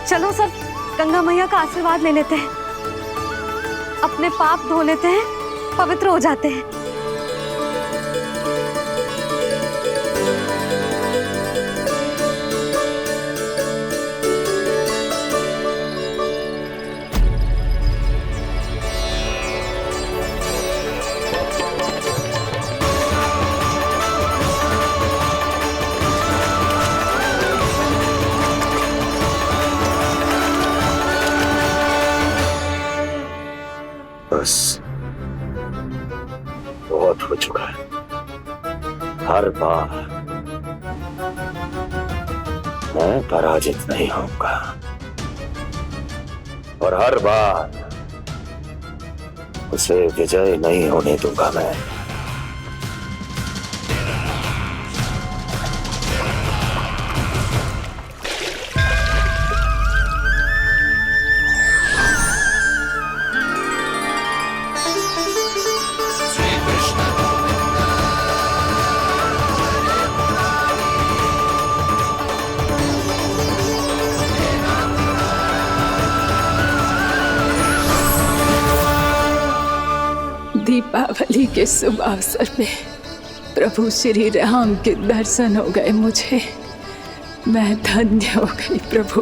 चलो सब गंगा मैया का आशीर्वाद ले लेते हैं, अपने पाप धो लेते हैं, पवित्र हो जाते हैं। बस बहुत हो चुका है। हर बार मैं पराजित नहीं होऊंगा और हर बार उसे विजय नहीं होने दूंगा मैं। दीपावली के शुभ अवसर में प्रभु श्री राम के दर्शन हो गए मुझे। मैं धन्य हो गई प्रभु।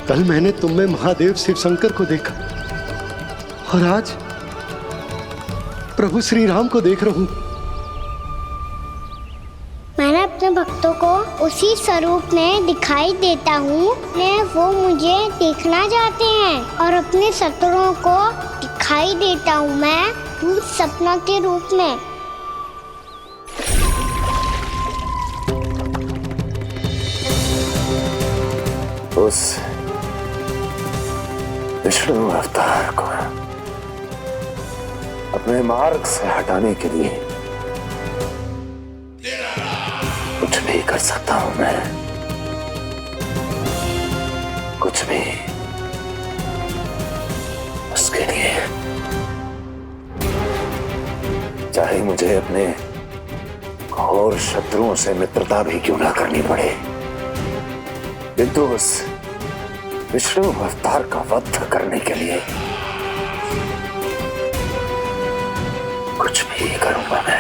कल मैंने तुम में महादेव शिव शंकर को देखा और आज प्रभु श्री राम को देख रहा हूं। मैंने अपने भक्तों को उसी स्वरूप में दिखाई देता हूँ, वो मुझे देखना चाहते हैं और अपने शत्रुओं को दिखाई देता हूँ मैं भूत सपना के रूप में। उस विष्णु अवतार को अपने मार्ग से हटाने के लिए कुछ भी कर सकता हूं मैं, कुछ भी। उसके लिए चाहे मुझे अपने घोर शत्रुओं से मित्रता भी क्यों ना करनी पड़े, किंतु उस विष्णु अवतार का वध करने के लिए कुछ भी करूंगा मैं।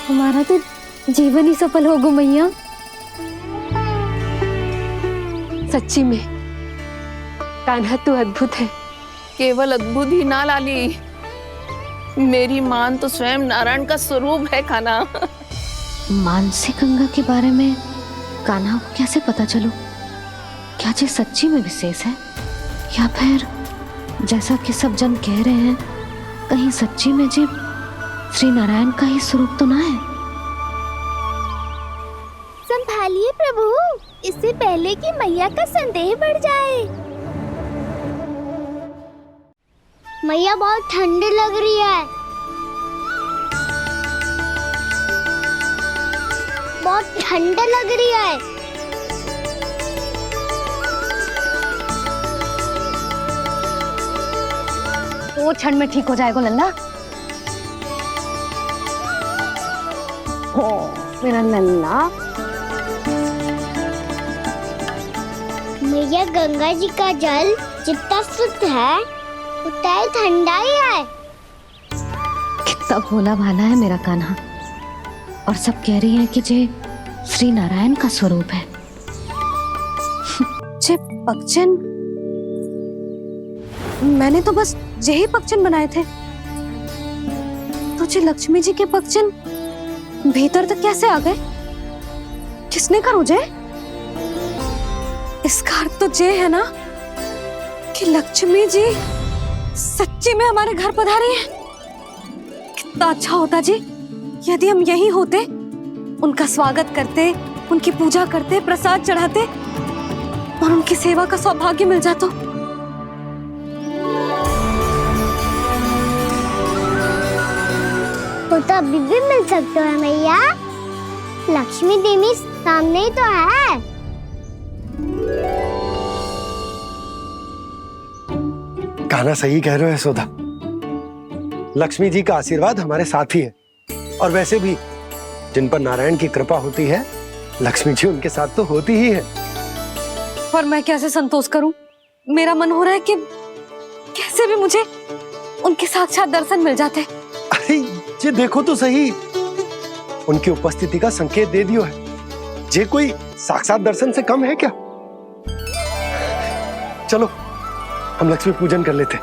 हमारा तो जीवन ही सफल होगा मैया। सच्ची में कान्हा तू अद्भुत है। केवल अद्भुत ही ना लाली, मेरी मान तो स्वयं नारायण का स्वरूप है कान्हा। मानसी गंगा के बारे में कान्हा को कैसे पता चलो? क्या ये सच्ची में विशेष है या फिर जैसा कि सब जन कह रहे हैं, कहीं सच्ची में जी श्री नारायण का ही स्वरूप तो ना है? संभालिए प्रभु, इससे पहले कि मैया का संदेह बढ़ जाए। मैया बहुत ठंडी लग रही है, बहुत ठंडा लग रही है। 2 क्षण में ठीक हो जाएगा लल्ला। हो मेरा लल्ला। मैया गंगा जी का जल जितना शुद्ध है उतना ही ठंडा ही है। कितना भोला भाला है मेरा कान्हा। और सब कह रही हैं कि जे श्री नारायण का स्वरूप है। जे पगचन, मैंने तो बस यही पगचन बनाए थे, तो जे लक्ष्मी जी के पगचन भीतर तक कैसे आ गए? किसने कहा मुझे? इसका अर्थ तो ये है ना कि लक्ष्मी जी सच्ची में हमारे घर पधारी हैं। कितना अच्छा होता जी यदि हम यही होते, उनका स्वागत करते, उनकी पूजा करते, प्रसाद चढ़ाते और उनकी सेवा का सौभाग्य मिल जाता। तो अभी भी मिल सकते हैं मैया। लक्ष्मी देवी सामने ही तो है। कान्हा सही कह रहे हो यशोदा। लक्ष्मी जी का आशीर्वाद हमारे साथ ही है। और वैसे भी जिन पर नारायण की कृपा होती है, लक्ष्मी जी उनके साथ तो होती ही है। पर मैं कैसे संतोष करूं? मेरा मन हो रहा है कि कैसे भी मुझे उनके साक्षात दर्शन मिल जाते। अरे ये देखो तो सही, उनकी उपस्थिति का संकेत दे दियो है। ये कोई साक्षात दर्शन से कम है क्या? चलो हम लक्ष्मी पूजन कर लेते।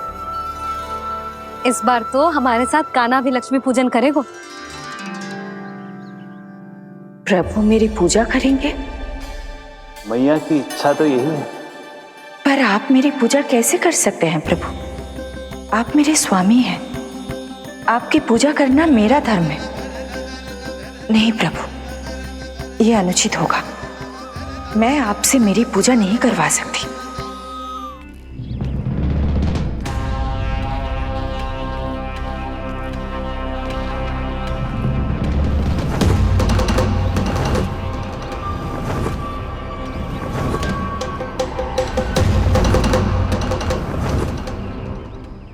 इस बार तो हमारे साथ कान्हा भी लक्ष्मी पूजन करेगा। प्रभु मेरी पूजा करेंगे? मैया की इच्छा तो यही है। पर आप मेरी पूजा कैसे कर सकते हैं प्रभु? आप मेरे स्वामी हैं। आपकी पूजा करना मेरा धर्म है। नहीं प्रभु, यह अनुचित होगा। मैं आपसे मेरी पूजा नहीं करवा सकती।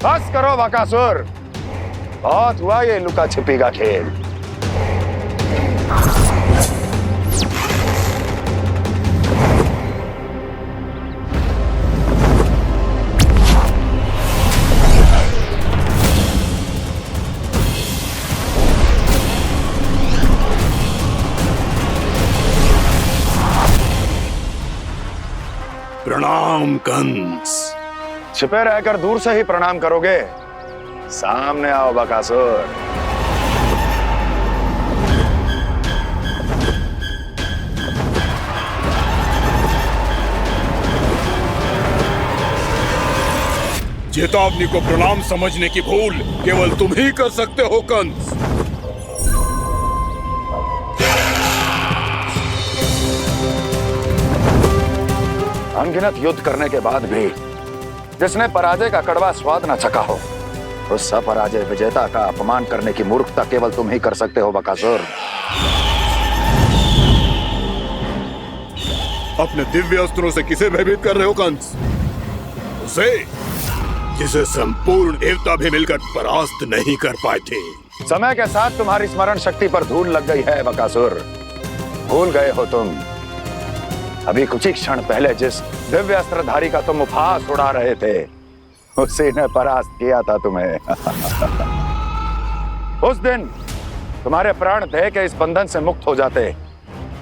बस करो बकासुर, बहुत हुआ ये लुका छिपी का खेल। प्रणाम कंस। छिपे रहकर दूर से ही प्रणाम करोगे? सामने आओ बकासुर। चेतावनी को प्रणाम समझने की भूल केवल तुम ही कर सकते हो कंस। अनगिनत युद्ध करने के बाद भी जिसने पराजय का कड़वा स्वाद न चखा हो, उस अपराजय विजेता का अपमान करने की मूर्खता केवल तुम ही कर सकते हो बकासुर। अपने दिव्य अस्त्रों से किसे भयभीत कर रहे हो कंस? उसे जिसे संपूर्ण देवता भी मिलकर परास्त नहीं कर पाए थे। समय के साथ तुम्हारी स्मरण शक्ति पर धूल लग गई है बकासुर। भूल गए हो तुम अभी कुछ ही क्षण पहले जिस दिव्य अस्त्रधारी का तुम उपहास उड़ा रहे थे, उसी ने परास्त किया था तुम्हें। उस दिन तुम्हारे प्राण देह के इस बंधन से मुक्त हो जाते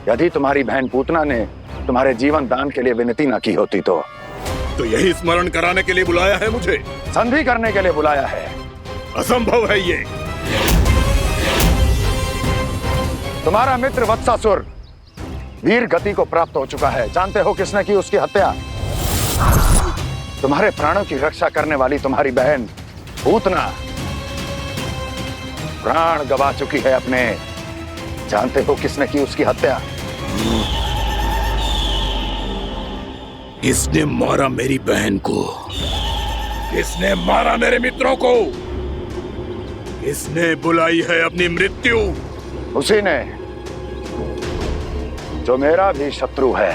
यदि तुम्हारी बहन पूतना ने तुम्हारे जीवन दान के लिए विनती न की होती। तो यही स्मरण कराने के लिए बुलाया है मुझे? संधि करने के लिए बुलाया है। असंभव है ये। तुम्हारा मित्र वत्सासुर वीर गति को प्राप्त हो चुका है। जानते हो किसने की उसकी हत्या? तुम्हारे प्राणों की रक्षा करने वाली तुम्हारी बहन पूतना प्राण गवा चुकी है अपने। जानते हो किसने की उसकी हत्या? किसने मारा मेरी बहन को? किसने मारा मेरे मित्रों को? किसने बुलाई है अपनी मृत्यु? उसी ने जो मेरा भी शत्रु है।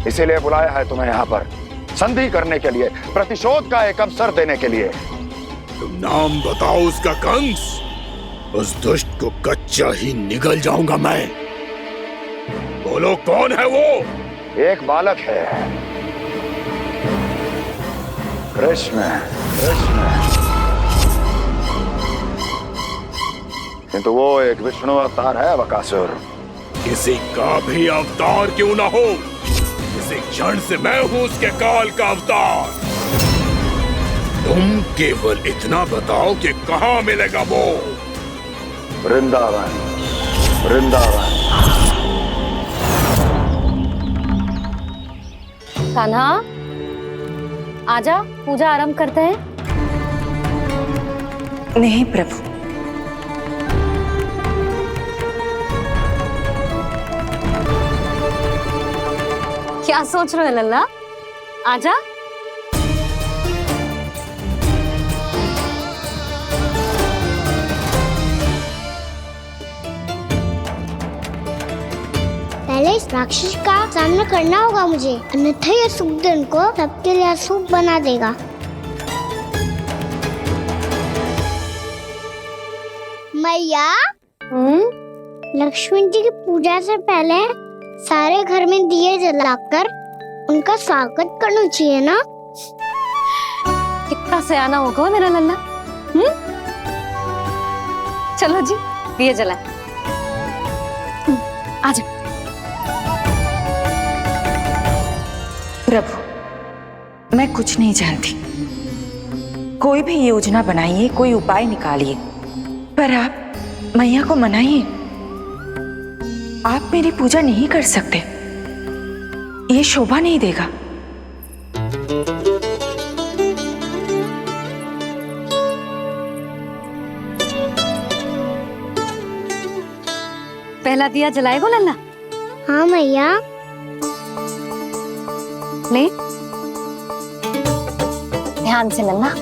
इसीलिए बुलाया है तुम्हें यहाँ पर। संधि करने के लिए, प्रतिशोध का एक अवसर देने के लिए। तुम नाम बताओ उसका कंस, उस दुष्ट को कच्चा ही निगल जाऊंगा मैं। बोलो कौन है वो? एक बालक है, कृष्ण। किंतु वो एक विष्णु अवतार है बकासुर। किसी का भी अवतार क्यों ना हो, इसी क्षण से मैं हूं उसके काल का अवतार। तुम केवल इतना बताओ कि कहां मिलेगा वो? वृंदावन। कान्हा, आजा, पूजा आरंभ करते हैं। नहीं प्रभु, क्या सोच रहे हो लल्ला? आजा। पहले इस राक्षस का सामना करना होगा मुझे, अन्यथा ये शुभ दिन को सबके लिए अशुभ बना देगा। मैया, लक्ष्मण जी की पूजा से पहले सारे घर में दिए जलाकर उनका स्वागत करना चाहिए ना? कितना सयाना होगा मेरा लल्ला। चलो जी, दिए जलाए। आजा। प्रभु, मैं कुछ नहीं जानती। कोई भी योजना बनाइए, कोई उपाय निकालिए, पर आप मैया को मनाइए। आप मेरी पूजा नहीं कर सकते, ये शोभा नहीं देगा। पहला दिया जलाएगो लल्ला? हाँ मैया। ले, ध्यान से लल्ला।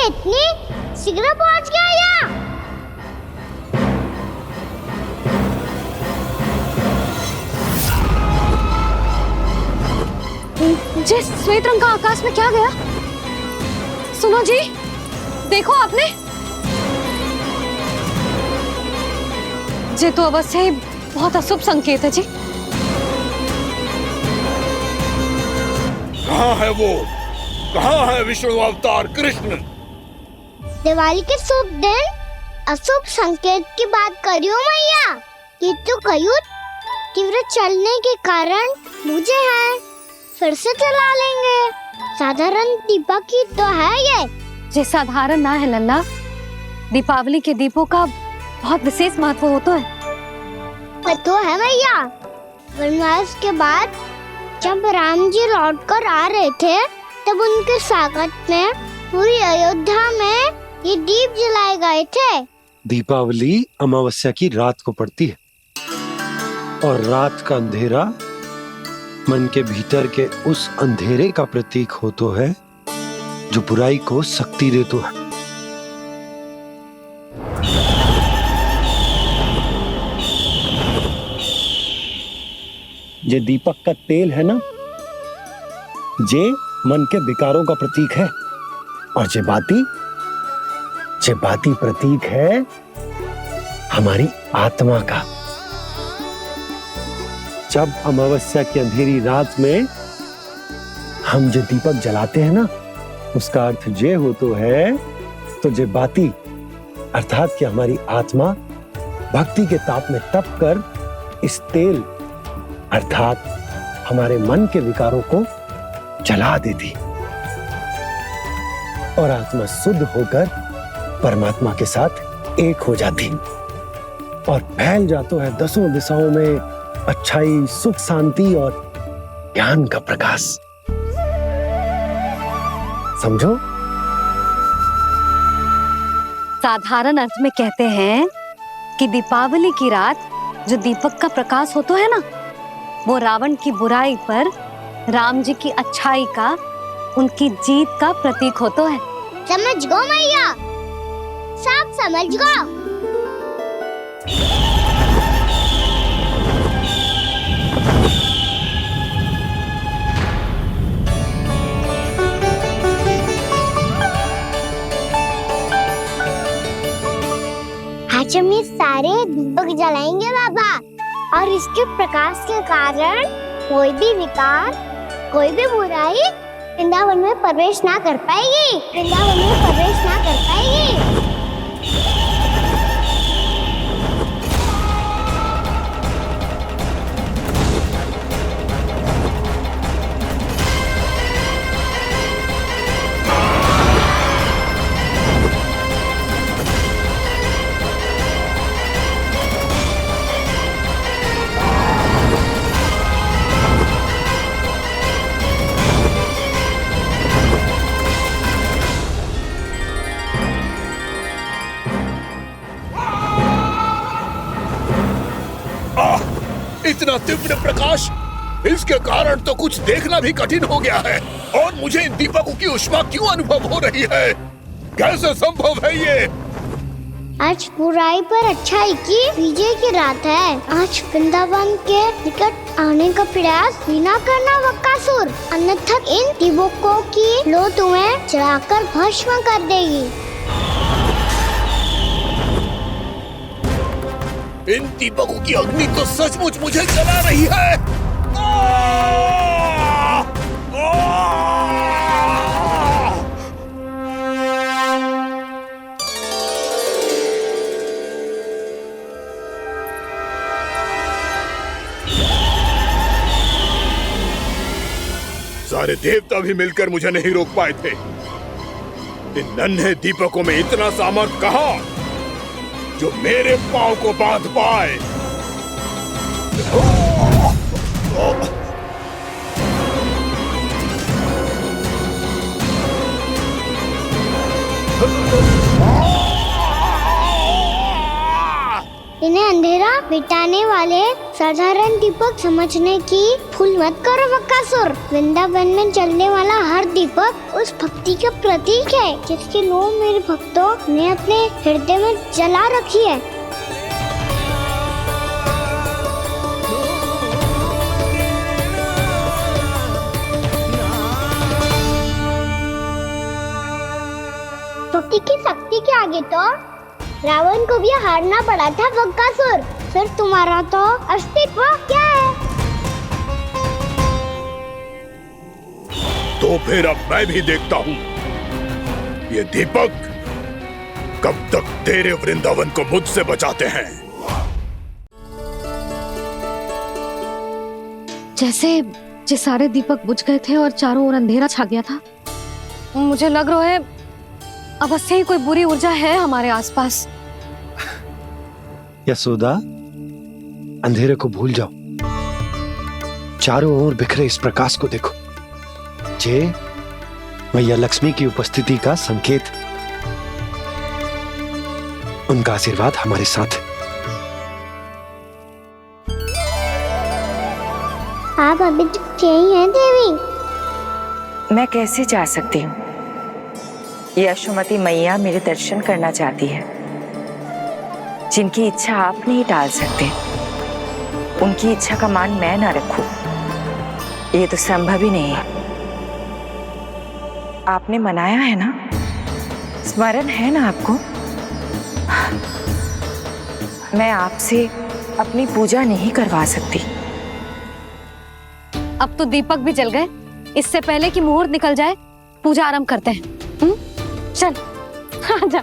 इतनी शीघ्र पहुंच गया यहाँ? जे श्वेत रंग का आकाश में क्या गया? सुनो जी, देखो आपने, जे तो अवश्य ही बहुत अशुभ संकेत है जी। कहाँ है वो? कहाँ है विष्णु अवतार कृष्ण? दिवाली के शुभ दिन अशुभ संकेत की बात करियो मैया। ये तो कयूँ तीव्र चलने के कारण मुझे है, फिर से चला लेंगे। साधारण दीपक ही तो है ये साधारण ना है लल्ला, दीपावली के दीपों का बहुत विशेष महत्व होता है। तो है भैया, वनवास के बाद जब राम जी लौटकर आ रहे थे तब उनके स्वागत में पूरी अयोध्या में ये दीप जलाए गए थे। दीपावली अमावस्या की रात को पड़ती है और रात का अंधेरा मन के भीतर के उस अंधेरे का प्रतीक होता है जो बुराई को शक्ति देता है। ये दीपक का तेल है ना, जे मन के विकारों का प्रतीक है, और जे बाती ये बाती प्रतीक है हमारी आत्मा का। जब अमावस्या की अंधेरी रात में हम जो दीपक जलाते हैं ना, उसका अर्थ ये हो तो है, तो ये बाती अर्थात कि हमारी आत्मा भक्ति के ताप में तप कर इस तेल अर्थात हमारे मन के विकारों को जला देती और आत्मा शुद्ध होकर परमात्मा के साथ एक हो जाती और फैल जाता है दसों दिशाओं में अच्छाई, सुख, शांति और ज्ञान का प्रकाश। समझो? साधारण अर्थ में कहते हैं कि दीपावली की रात जो दीपक का प्रकाश होता है ना, वो रावण की बुराई पर राम जी की अच्छाई का, उनकी जीत का प्रतीक होता है। समझ गो मैया, सब समझ गो। आज हम ये सारे दीपक जलाएंगे बाबा, और इसके प्रकाश के कारण कोई भी विकार, कोई भी बुराई वृंदावन में प्रवेश ना कर पाएगी, वृंदावन में प्रवेश ना कर पाएगी। इतना तीव्र प्रकाश, इसके कारण तो कुछ देखना भी कठिन हो गया है। और मुझे इन दीपकों की उष्मा क्यों अनुभव हो रही है? कैसे संभव है ये? आज बुराई पर अच्छाई की विजय की रात है। आज वृंदावन के निकट आने का प्रयास भी ना करना बकासुर, अन्यथा इन दीपकों की लो तुम्हें जलाकर भस्म कर देगी। इन दीपकों की अग्नि तो सचमुच मुझे जला रही है। सारे देवता भी मिलकर मुझे नहीं रोक पाए थे। इन नन्हे दीपकों में इतना सामर्थ कहां जो मेरे पांव को बांध पाए। इन्हें अंधेरा मिटाने वाले साधारण दीपक समझने की भूल मत करो बकासुर। वृंदावन में जलने वाला हर दीपक उस भक्ति का प्रतीक है जिसकी लो मेरे भक्तों ने अपने हृदय में जला रखी है। भक्ति की शक्ति के आगे तो रावण को भी हारना पड़ा था बकासुर। फिर तुम्हारा तो अस्तित्व क्या है? तो फिर अब मैं भी देखता हूँ ये दीपक कब तक तेरे वृंदावन को मुझसे बचाते हैं। जैसे ये सारे दीपक बुझ गए थे और चारों ओर अंधेरा छा गया था, मुझे लग रहा है अवश्य ही कोई बुरी ऊर्जा है हमारे आसपास। यशोदा, अंधेरे को भूल जाओ, चारों ओर बिखरे इस प्रकाश को देखो। जे मैया लक्ष्मी की उपस्थिति का संकेत, उनका आशीर्वाद हमारे साथ। आप अभी तक यही हैं देवी? मैं कैसे जा सकती हूँ? यशोमती मैया मेरे दर्शन करना चाहती है। जिनकी इच्छा आप नहीं टाल सकते, उनकी इच्छा का मान मैं ना रखूं, ये तो संभव ही नहीं है। आपने मनाया है ना, स्मरण है ना आपको? मैं आपसे अपनी पूजा नहीं करवा सकती। अब तो दीपक भी जल गए, इससे पहले कि मुहूर्त निकल जाए पूजा आरंभ करते हैं। चल आजा।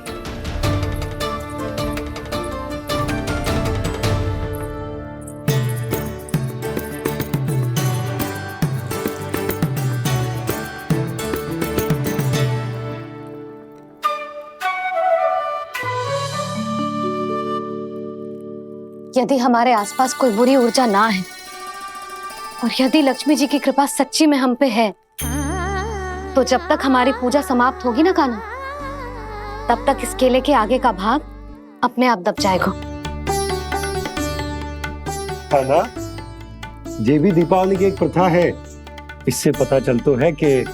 यदि हमारे आसपास कोई बुरी ऊर्जा ना है और यदि लक्ष्मी जी की कृपा सच्ची में हम पे है, तो जब तक हमारी पूजा समाप्त होगी ना कान्हा, तब तक इस केले के आगे का भाग अपने आप दब जाएगा। ना ये भी दीपावली की एक प्रथा है। इससे पता चलता है कि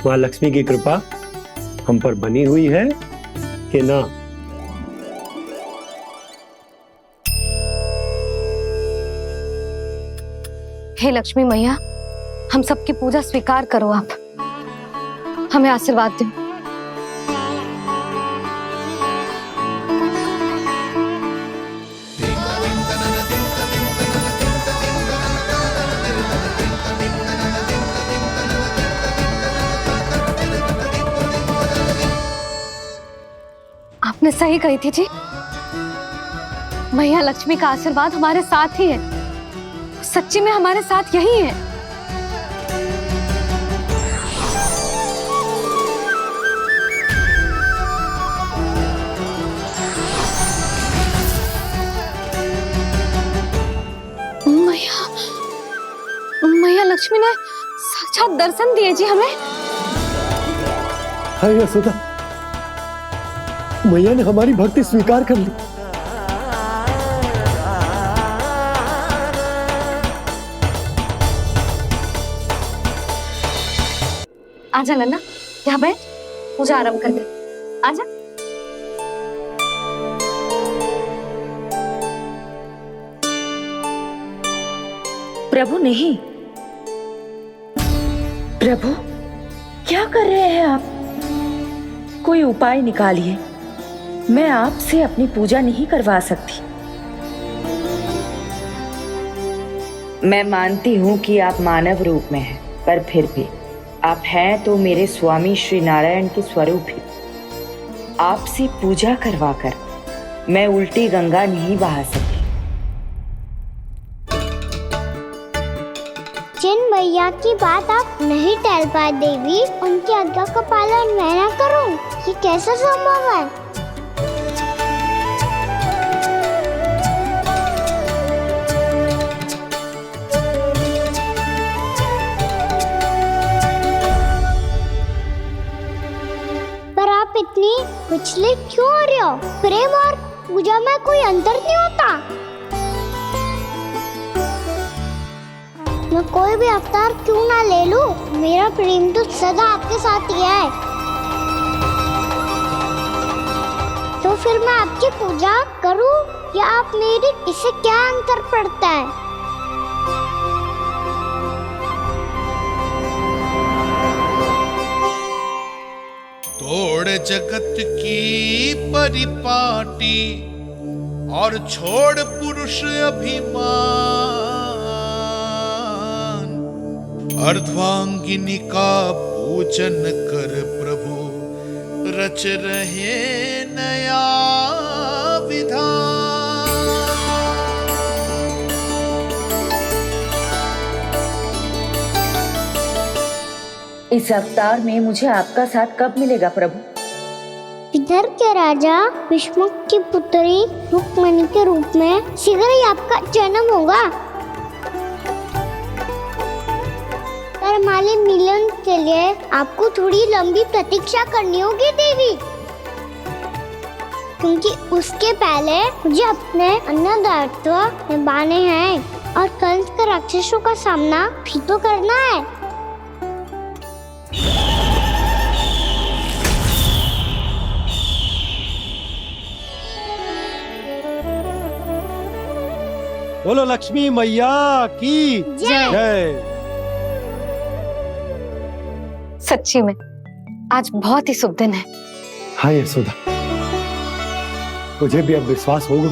माँ लक्ष्मी की कृपा हम पर बनी हुई है कि ना। हे लक्ष्मी मैया, हम सबकी पूजा स्वीकार करो, आप हमें आशीर्वाद दो। आपने सही कही थी जी, मैया लक्ष्मी का आशीर्वाद हमारे साथ ही है, सच्ची में हमारे साथ यही है। मैया लक्ष्मी ने साक्षात दर्शन दिए जी हमें। हाय यशोदा, मैया ने हमारी भक्ति स्वीकार कर ली। आजा नन्ना, यहाँ बैठ, पूजा आरंभ कर दे। आजा। प्रभु नहीं, प्रभु क्या कर रहे हैं आप? कोई उपाय निकालिए, मैं आपसे अपनी पूजा नहीं करवा सकती। मैं मानती हूँ कि आप मानव रूप में हैं, पर फिर भी आप हैं तो मेरे स्वामी श्री नारायण के स्वरूप ही। आपसे पूजा करवाकर मैं उल्टी गंगा नहीं बहा सकती। जिन भैया की बात आप नहीं टाल पाए देवी, उनकी आज्ञा का पालन मैं ना करूं, ये कैसे संभव है? पर आप इतनी विचलित क्यों हो रहे हो? प्रेम और पूजा में कोई अंतर नहीं होता। मैं कोई भी अवतार क्यों ना ले लूं, मेरा प्रेम तो सदा आपके साथ ही है। तो फिर मैं आपकी पूजा करूं या आप मेरी, इससे क्या अंतर पड़ता है? तोड़ जगत की परिपाटी और छोड़ पुरुष अभिमान, अर्धांगिनी का पूजन कर प्रभु रच रहे नया विधान। इस अवतार में मुझे आपका साथ कब मिलेगा प्रभु? इधर के राजा भीष्मक की पुत्री रुक्मणी के रूप में शीघ्र ही आपका जन्म होगा। पर हमारे मिलन के लिए आपको थोड़ी लंबी प्रतीक्षा करनी होगी देवी, क्योंकि उसके पहले मुझे अपने अन्य दायित्व निभाने हैं और कंस के राक्षसों का सामना भी तो करना है। बोलो लक्ष्मी मैया की जय। सच्ची में आज बहुत ही शुभ दिन है। हाँ यशोदा, मुझे भी अब विश्वास हो गया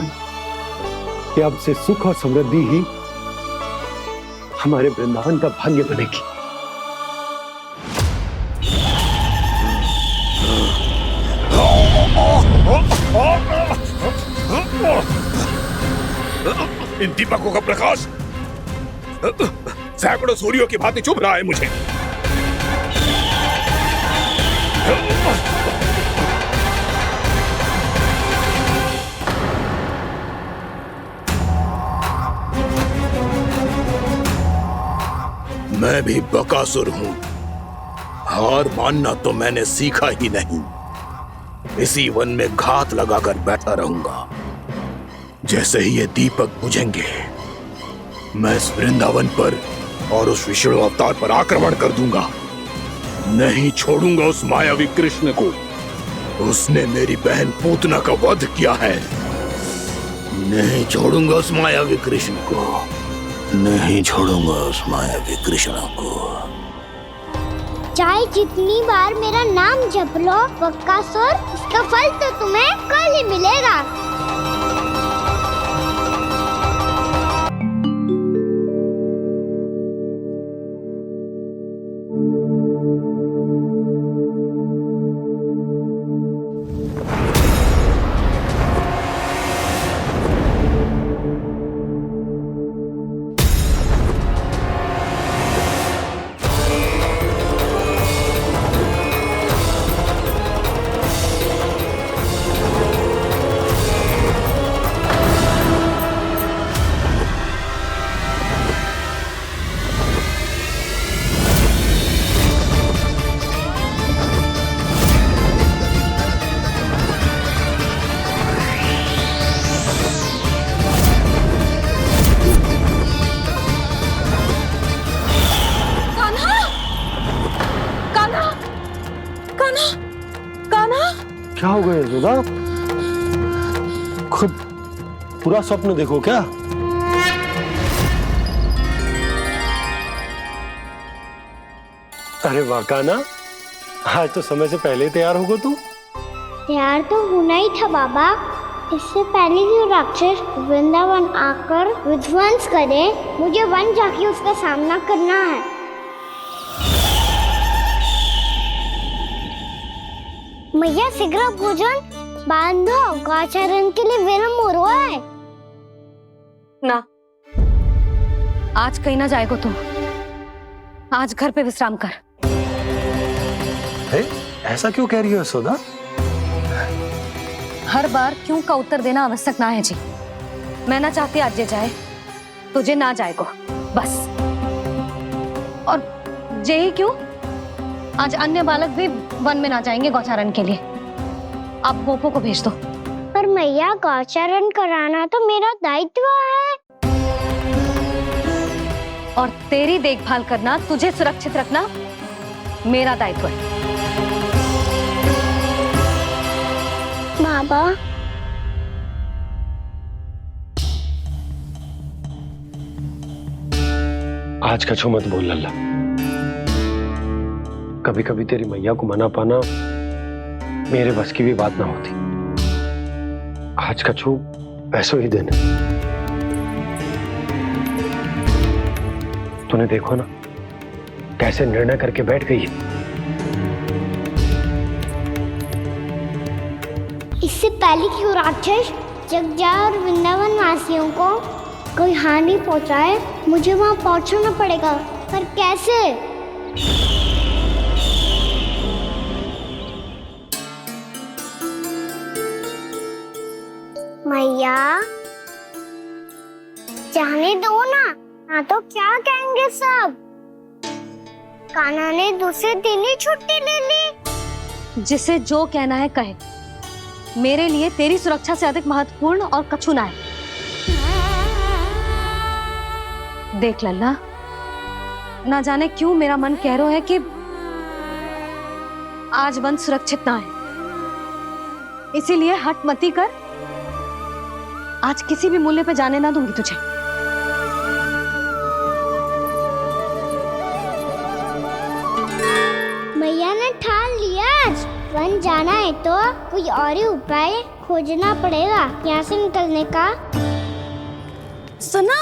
कि अब से सुख और समृद्धि ही हमारे वृंदावन का भाग्य बनेगी। इन दीपकों का प्रकाश सैकड़ों सूर्यों की भांति चुभ रहा है मुझे। मैं भी बकासुर हूं, हार मानना तो मैंने सीखा ही नहीं। इसी वन में घात लगाकर बैठा रहूंगा। जैसे ही ये दीपक बुझेंगे, मैं इस वृंदावन पर और उस विष्णु अवतार पर आक्रमण कर दूंगा। नहीं छोड़ूंगा उस मायावी कृष्ण को। उसने मेरी बहन पूतना का वध किया है। नहीं छोड़ूंगा उस मायावी कृष्ण को। नहीं छोड़ूंगा उस मायावी कृष्ण को। चाहे जितनी बार मेरा नाम जप लो बकासुर, इसका फल तो तुम्हें कल ही मिलेगा। क्या हो गया यशोदा? खुद पूरा स्वप्न देखो क्या? अरे वाह कान्हा, आज तो समय से पहले तैयार होगा तू। तैयार तो होना ही था बाबा। इससे पहले कि राक्षस वृंदावन आकर विध्वंस करे, मुझे वन जाके उसका सामना करना है। मैया शीघ्र भोजन बांधो, गौचरण के लिए विलंब हो रहा है। ना, आज कहीं ना जाएगा तुम। आज घर पे विश्राम कर। ऐसा क्यों कह रही हो यशोदा? हर बार क्यों का उत्तर देना आवश्यक ना है जी। मैं ना चाहती आज ये जाए, तुझे ना जाएगा बस। और यही क्यों, आज अन्य बालक भी वन में ना जाएंगे गौचारण के लिए। आप गोपो को भेज दो। पर मैया गौचारण कराना तो मेरा दायित्व है। और तेरी देखभाल करना, तुझे सुरक्षित रखना मेरा दायित्व है। बाबा, आज कछु मत बोल लल्ला। कभी कभी तेरी मैया को मना पाना मेरे बस की भी बात ना होती। आज कछु पैसों ही देने। तूने देखो ना कैसे निर्णय करके बैठ गई है। इससे पहले कि वो राक्षस जगजा और वृंदावन वासियों को कोई हानि पहुंचाए, मुझे वहां पहुंचना पड़ेगा। पर कैसे? मैया, जाने दो ना तो क्या कहेंगे सब। कान्हा ने दूसरे दिन ही छुट्टी ले ली। जिसे जो कहना है कहे। मेरे लिए तेरी सुरक्षा से अधिक महत्वपूर्ण और कछु ना है। देख लल्ला, ना जाने क्यों मेरा मन कह रहा है कि आज वन सुरक्षित ना है। इसीलिए हट मती कर। आज किसी भी मूल्य पे जाने ना दूंगी तुझे। मैया ने ठान लिया, आज वन जाना है तो कोई और ही उपाय खोजना पड़ेगा यहाँ से निकलने का। सुनो,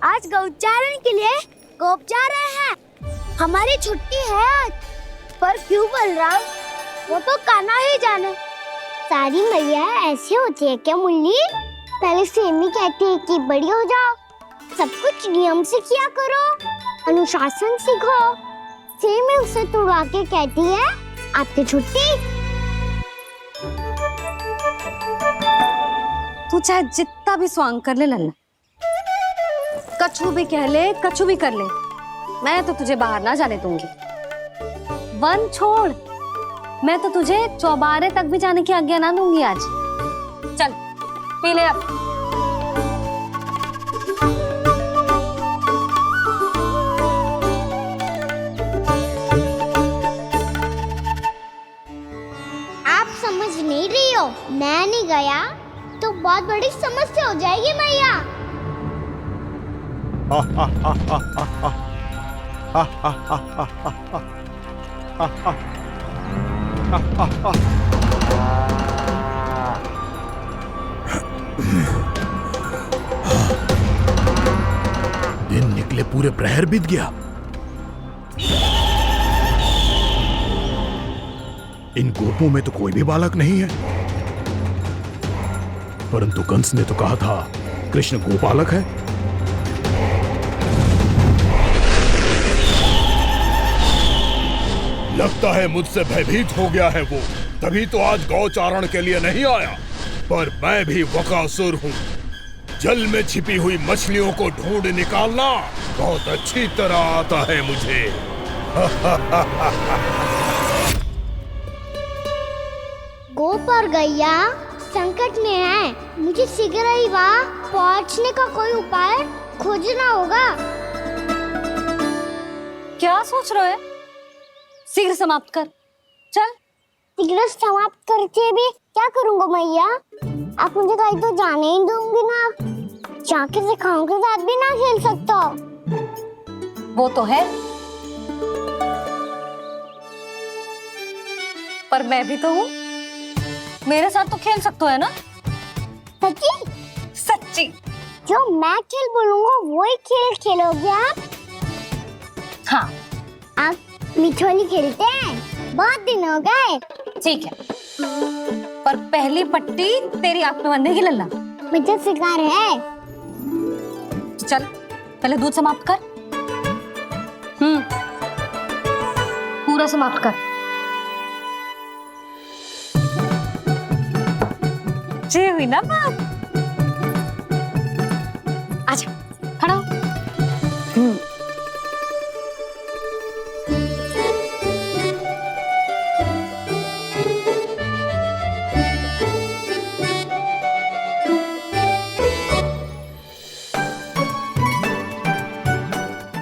आज गौचारण के लिए गोप जा रहे हैं। हमारी छुट्टी है आज। पर क्यों बलराम? वो तो कान्हा ही जाने। सारी मैया ऐसी होती है क्या मुन्नी? पहले सेमी कहती है कि बड़ी हो जाओ, सब कुछ नियम से किया करो, अनुशासन सीखो। सेमी उसे तुड़वा के कहती है आपकी छुट्टी। तू चाहे जितना भी स्वांग कर ले लल्ला, कछु भी कह ले, कछु भी कर ले, मैं तो तुझे बाहर ना जाने दूंगी। वन छोड़, मैं तो तुझे चौबारे तक भी जाने की आज्ञा ना दूंगी आज। चल पी ले अब। आप समझ नहीं रही हो, मैं नहीं गया तो बहुत बड़ी समस्या हो जाएगी मैया। दिन निकले पूरे प्रहर बीत गया। इन गोपों में तो कोई भी बालक नहीं है, परंतु कंस ने तो कहा था कृष्ण गोपालक है। लगता है मुझसे भयभीत हो गया है वो, तभी तो आज गौचारण के लिए नहीं आया। पर मैं भी बकासुर हूँ। जल में छिपी हुई मछलियों को ढूंढ निकालना बहुत अच्छी तरह आता है मुझे। गोप और गैया संकट में है। मुझे शीघ्र ही वहाँ पहुँचने का कोई उपाय खोजना होगा। क्या सोच रहे हो? शीघ्र समाप्त कर, चल। शीघ्र समाप्त करके भी क्या करूँगा मैया? आप मुझे कहीं तो जाने ही दूंगी ना। जाके सिखाओं के साथ भी ना खेल सकता। वो तो है, पर मैं भी तो हूँ, मेरे साथ तो खेल सकते हो है ना? सच्ची? सच्ची। जो मैं खेल बोलूँगा वही खेल खेलोगे आप? हाँ। आप मिठोली खेलते हैं? बहुत दिन हो गए। ठीक है, पर पहली पट्टी तेरी आंख में बंधेगी लल्ला। मुझे शिकार है। चल पहले दूध समाप्त कर। पूरा समाप्त कर। जी हुई ना बात? आजा खड़ा हो।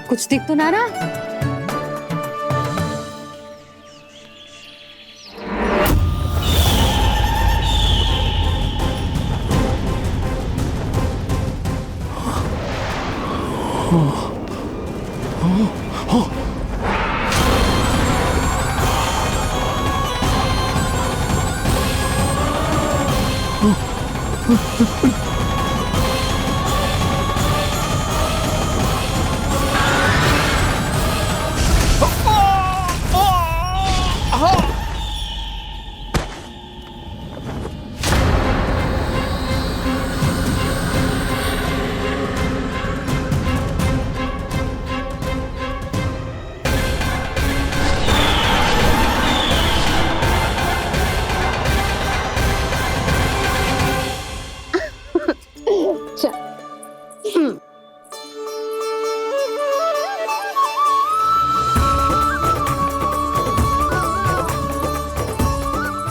कुछ दिख तो ना रहा?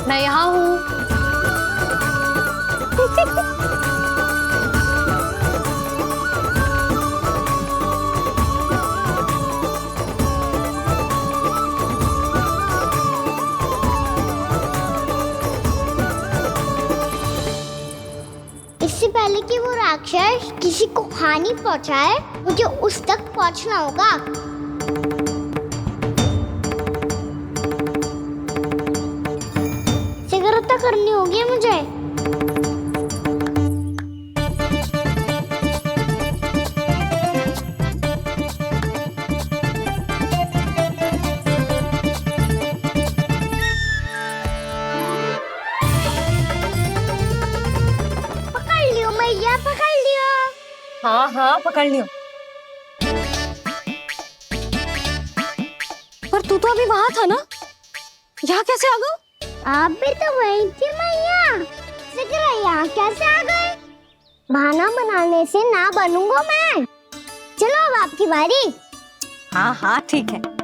मैं यहाँ हूँ। इससे पहले कि वो राक्षस किसी को हानि पहुंचाए, मुझे उस तक पहुंचना होगा। शीघ्रता करनी होगी मुझे। हाँ हाँ पकड़ लियो। पर तू तो अभी वहां था ना, यहाँ कैसे आ गए? आप भी तो वही थी मैया, सिकरा यहाँ कैसे आ गए? बहाना बनाने से ना बनूंगा मैं। चलो अब आपकी बारी। हाँ हाँ ठीक है।